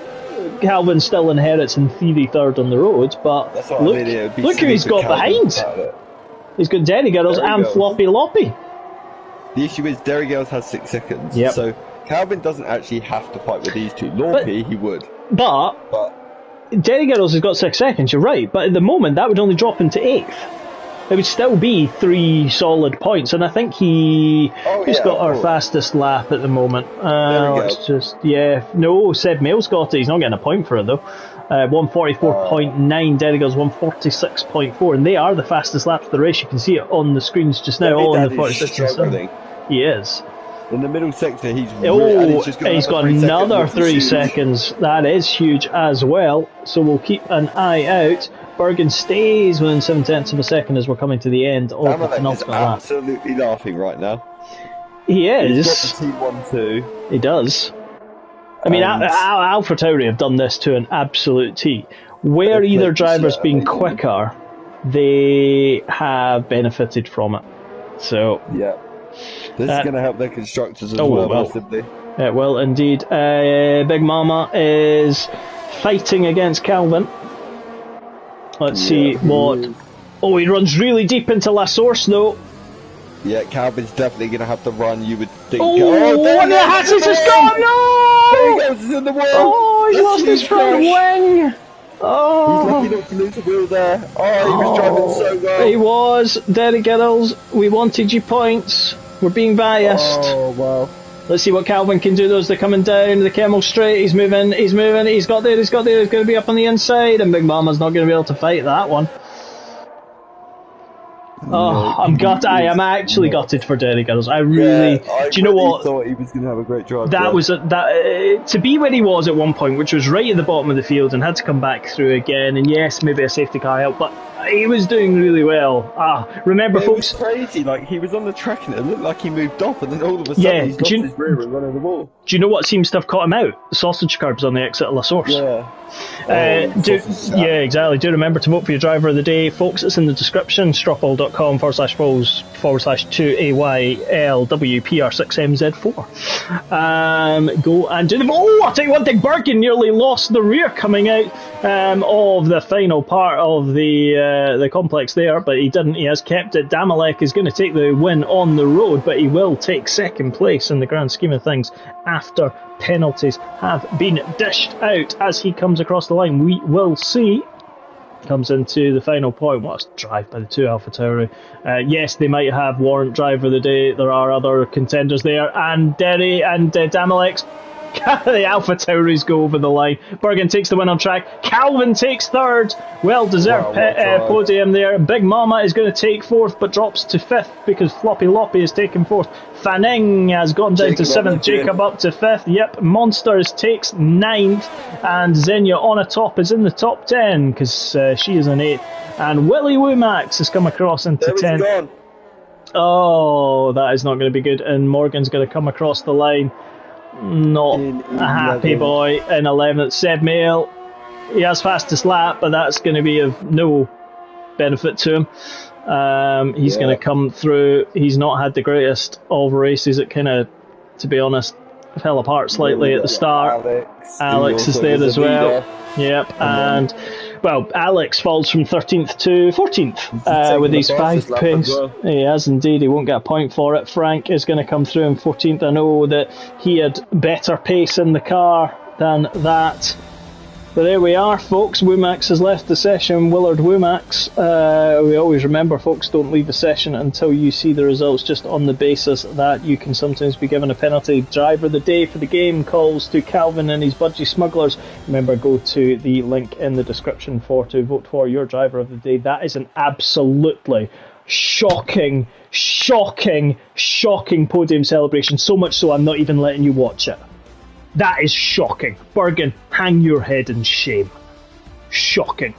Calvin still inherits in theory third on the road, but look who he's got behind. He's got Derry Girls and Floppy Loppy. The issue is Derry Girls has 6 seconds, so Calvin doesn't actually have to fight with these two. Loppy, he would. But Derry Girls has got 6 seconds, you're right, but at the moment that would only drop into 8th. It would still be 3 solid points, and I think he's got our fastest lap at the moment. Let's just, Seb Mail's got it. He's not getting a point for it though. 144.9, Derry Girls 146.4, and they are the fastest laps of the race. You can see it on the screens just now, all in the 46 and 7. He is. In the middle sector, he's got another 3 seconds. That is huge as well. So we'll keep an eye out. Bergen stays within 7/10 of a second as we're coming to the end of the penultimate lap. Absolutely laughing right now. He is. He's got the T1-2. He does. I mean, Alpha Tauri have done this to an absolute T. Where either driver's been quicker, they have benefited from it. So yeah. This is going to help their constructors as well, massively. It will indeed. Big Mama is fighting against Calvin. Let's see what... Oh, he runs really deep into La Source, though. Yeah, Calvin's definitely going to have to run, you would think. One of the hatches has gone! No! There he goes, he's in the wheel! Oh, he lost his front wing! Oh. He's lucky not to lose the wheel there. Oh, he was driving so well. He was. Derry Girls, we wanted you points. We're being biased. Oh, wow. Let's see what Calvin can do. Those, they're coming down the Camel Straight. He's moving. He's got there. He's going to be up on the inside, and Big Mama's not going to be able to fight that one. Oh, I'm gutted. I am actually gutted for Derry Girls. I really. Do you know what? Thought he was going to have a great drive. That was to be where he was at one point, which was right at the bottom of the field, and had to come back through again. And yes, maybe a safety car helped, but he was doing really well. Remember, folks. It was crazy. Like, he was on the track, and it looked like he moved off, and then all of a sudden he's lost his rear and run over the wall. Do you know what seems to have caught him out? The sausage curbs on the exit of La Source. Yeah. Exactly. Do remember to vote for your driver of the day, folks. It's in the description. stropple.com/polls/2AYLWPR6MZ4. Go and do them. Oh, I'll tell you one thing. Bergen nearly lost the rear coming out of the final part of the complex there, but he didn't. He has kept it. Damalek is going to take the win on the road, but he will take second place in the grand scheme of things after penalties have been dished out. As he comes across the line, we will see. Comes into the final point. What a drive by the two Alpha Tauri. Yes, they might have warrant driver of the day. There are other contenders there, and Derry and Damalek's the Alpha Tauris go over the line. Bergen takes the win on track. Calvin takes third. Well deserved podium there. Big Mama is going to take fourth, but drops to fifth because Floppy Loppy is taken fourth. Fanning has gone down to seventh. Jacob up to fifth. Yep. Monsters takes ninth, and Xenia on a top is in the top 10 because she is an 8th. And Willie Woomax has come across into 10th. Oh, that is not going to be good. And Morgan's going to come across the line. Not a happy boy in 11th. Seb Mail, he has fastest lap, but that's going to be of no benefit to him. He's going to come through. He's not had the greatest of races. It kind of, to be honest, fell apart slightly at the start. Alex is there as well. Yep, and well, Alex falls from 13th to 14th with his 5 points. Well. He has indeed. He won't get a point for it. Frank is going to come through in 14th. I know that he had better pace in the car than that. But there we are, folks. Woomax has left the session. Willard Woomax. We always remember, folks, don't leave a session until you see the results, just on the basis that you can sometimes be given a penalty. Driver of the day for the game calls to Calvin and his Budgie Smugglers. Remember, go to the link in the description to vote for your driver of the day. That is an absolutely shocking podium celebration. So much so I'm not even letting you watch it. That is shocking. Bergen, hang your head in shame. Shocking.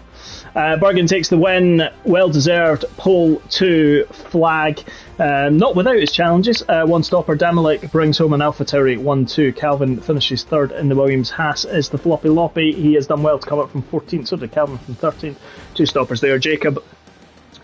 Bergen takes the win, well-deserved pole 2 flag, not without its challenges. One stopper, Damilik brings home an AlphaTauri 1-2. Calvin finishes third in the Williams. Haas is the floppy loppy. He has done well to come up from 14th, so did Calvin from 13th. 2 stoppers there. Jacob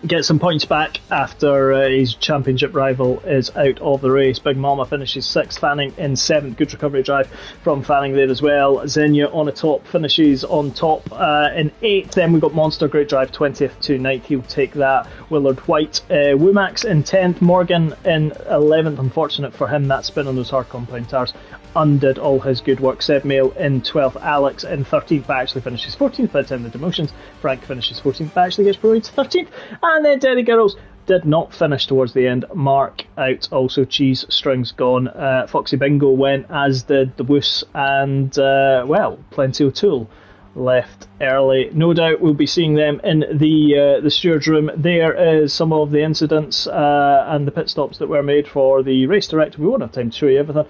gets some points back after his championship rival is out of the race. Big Mama finishes 6th, Fanning in 7th. Good recovery drive from Fanning there as well. Xenia on a top finishes on top in 8th. Then we've got Monster, great drive, 20th to 9th. He'll take that. Willard White, Womax in 10th. Morgan in 11th. Unfortunate for him, that spin on those hard compound tires undid all his good work. Seb Mail in 12th. Alex in 13th, but actually finishes 14th by the time of the demotions. Frank finishes 14th, but actually gets promoted to 13th. And then Derry Girls did not finish towards the end. Mark out, also cheese strings gone. Foxy Bingo went, as did the Woos, and Plenty O'Toole left early. No doubt we'll be seeing them in the stewards room. There is some of the incidents and the pit stops that were made for the race director. We won't have time to show you everything.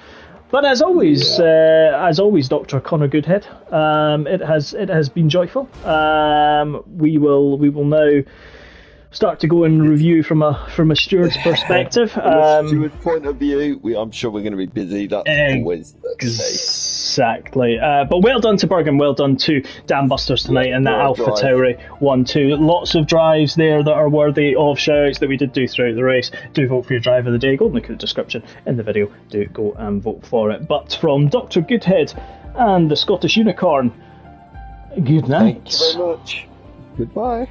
But as always, Dr. Connor Goodhead, it has been joyful. We will now start to go and review from a steward's perspective. From a steward's point of view, I'm sure we're going to be busy. That's always the case. Exactly. But well done to Bergen, well done to Dan Busters tonight and that AlphaTauri 1-2. Lots of drives there that are worthy of shoutouts that we did do throughout the race. Do vote for your drive of the day. Go and look at the description in the video. Do go and vote for it. But from Dr. Goodhead and the Scottish Unicorn, good night. Thank you very much. Goodbye.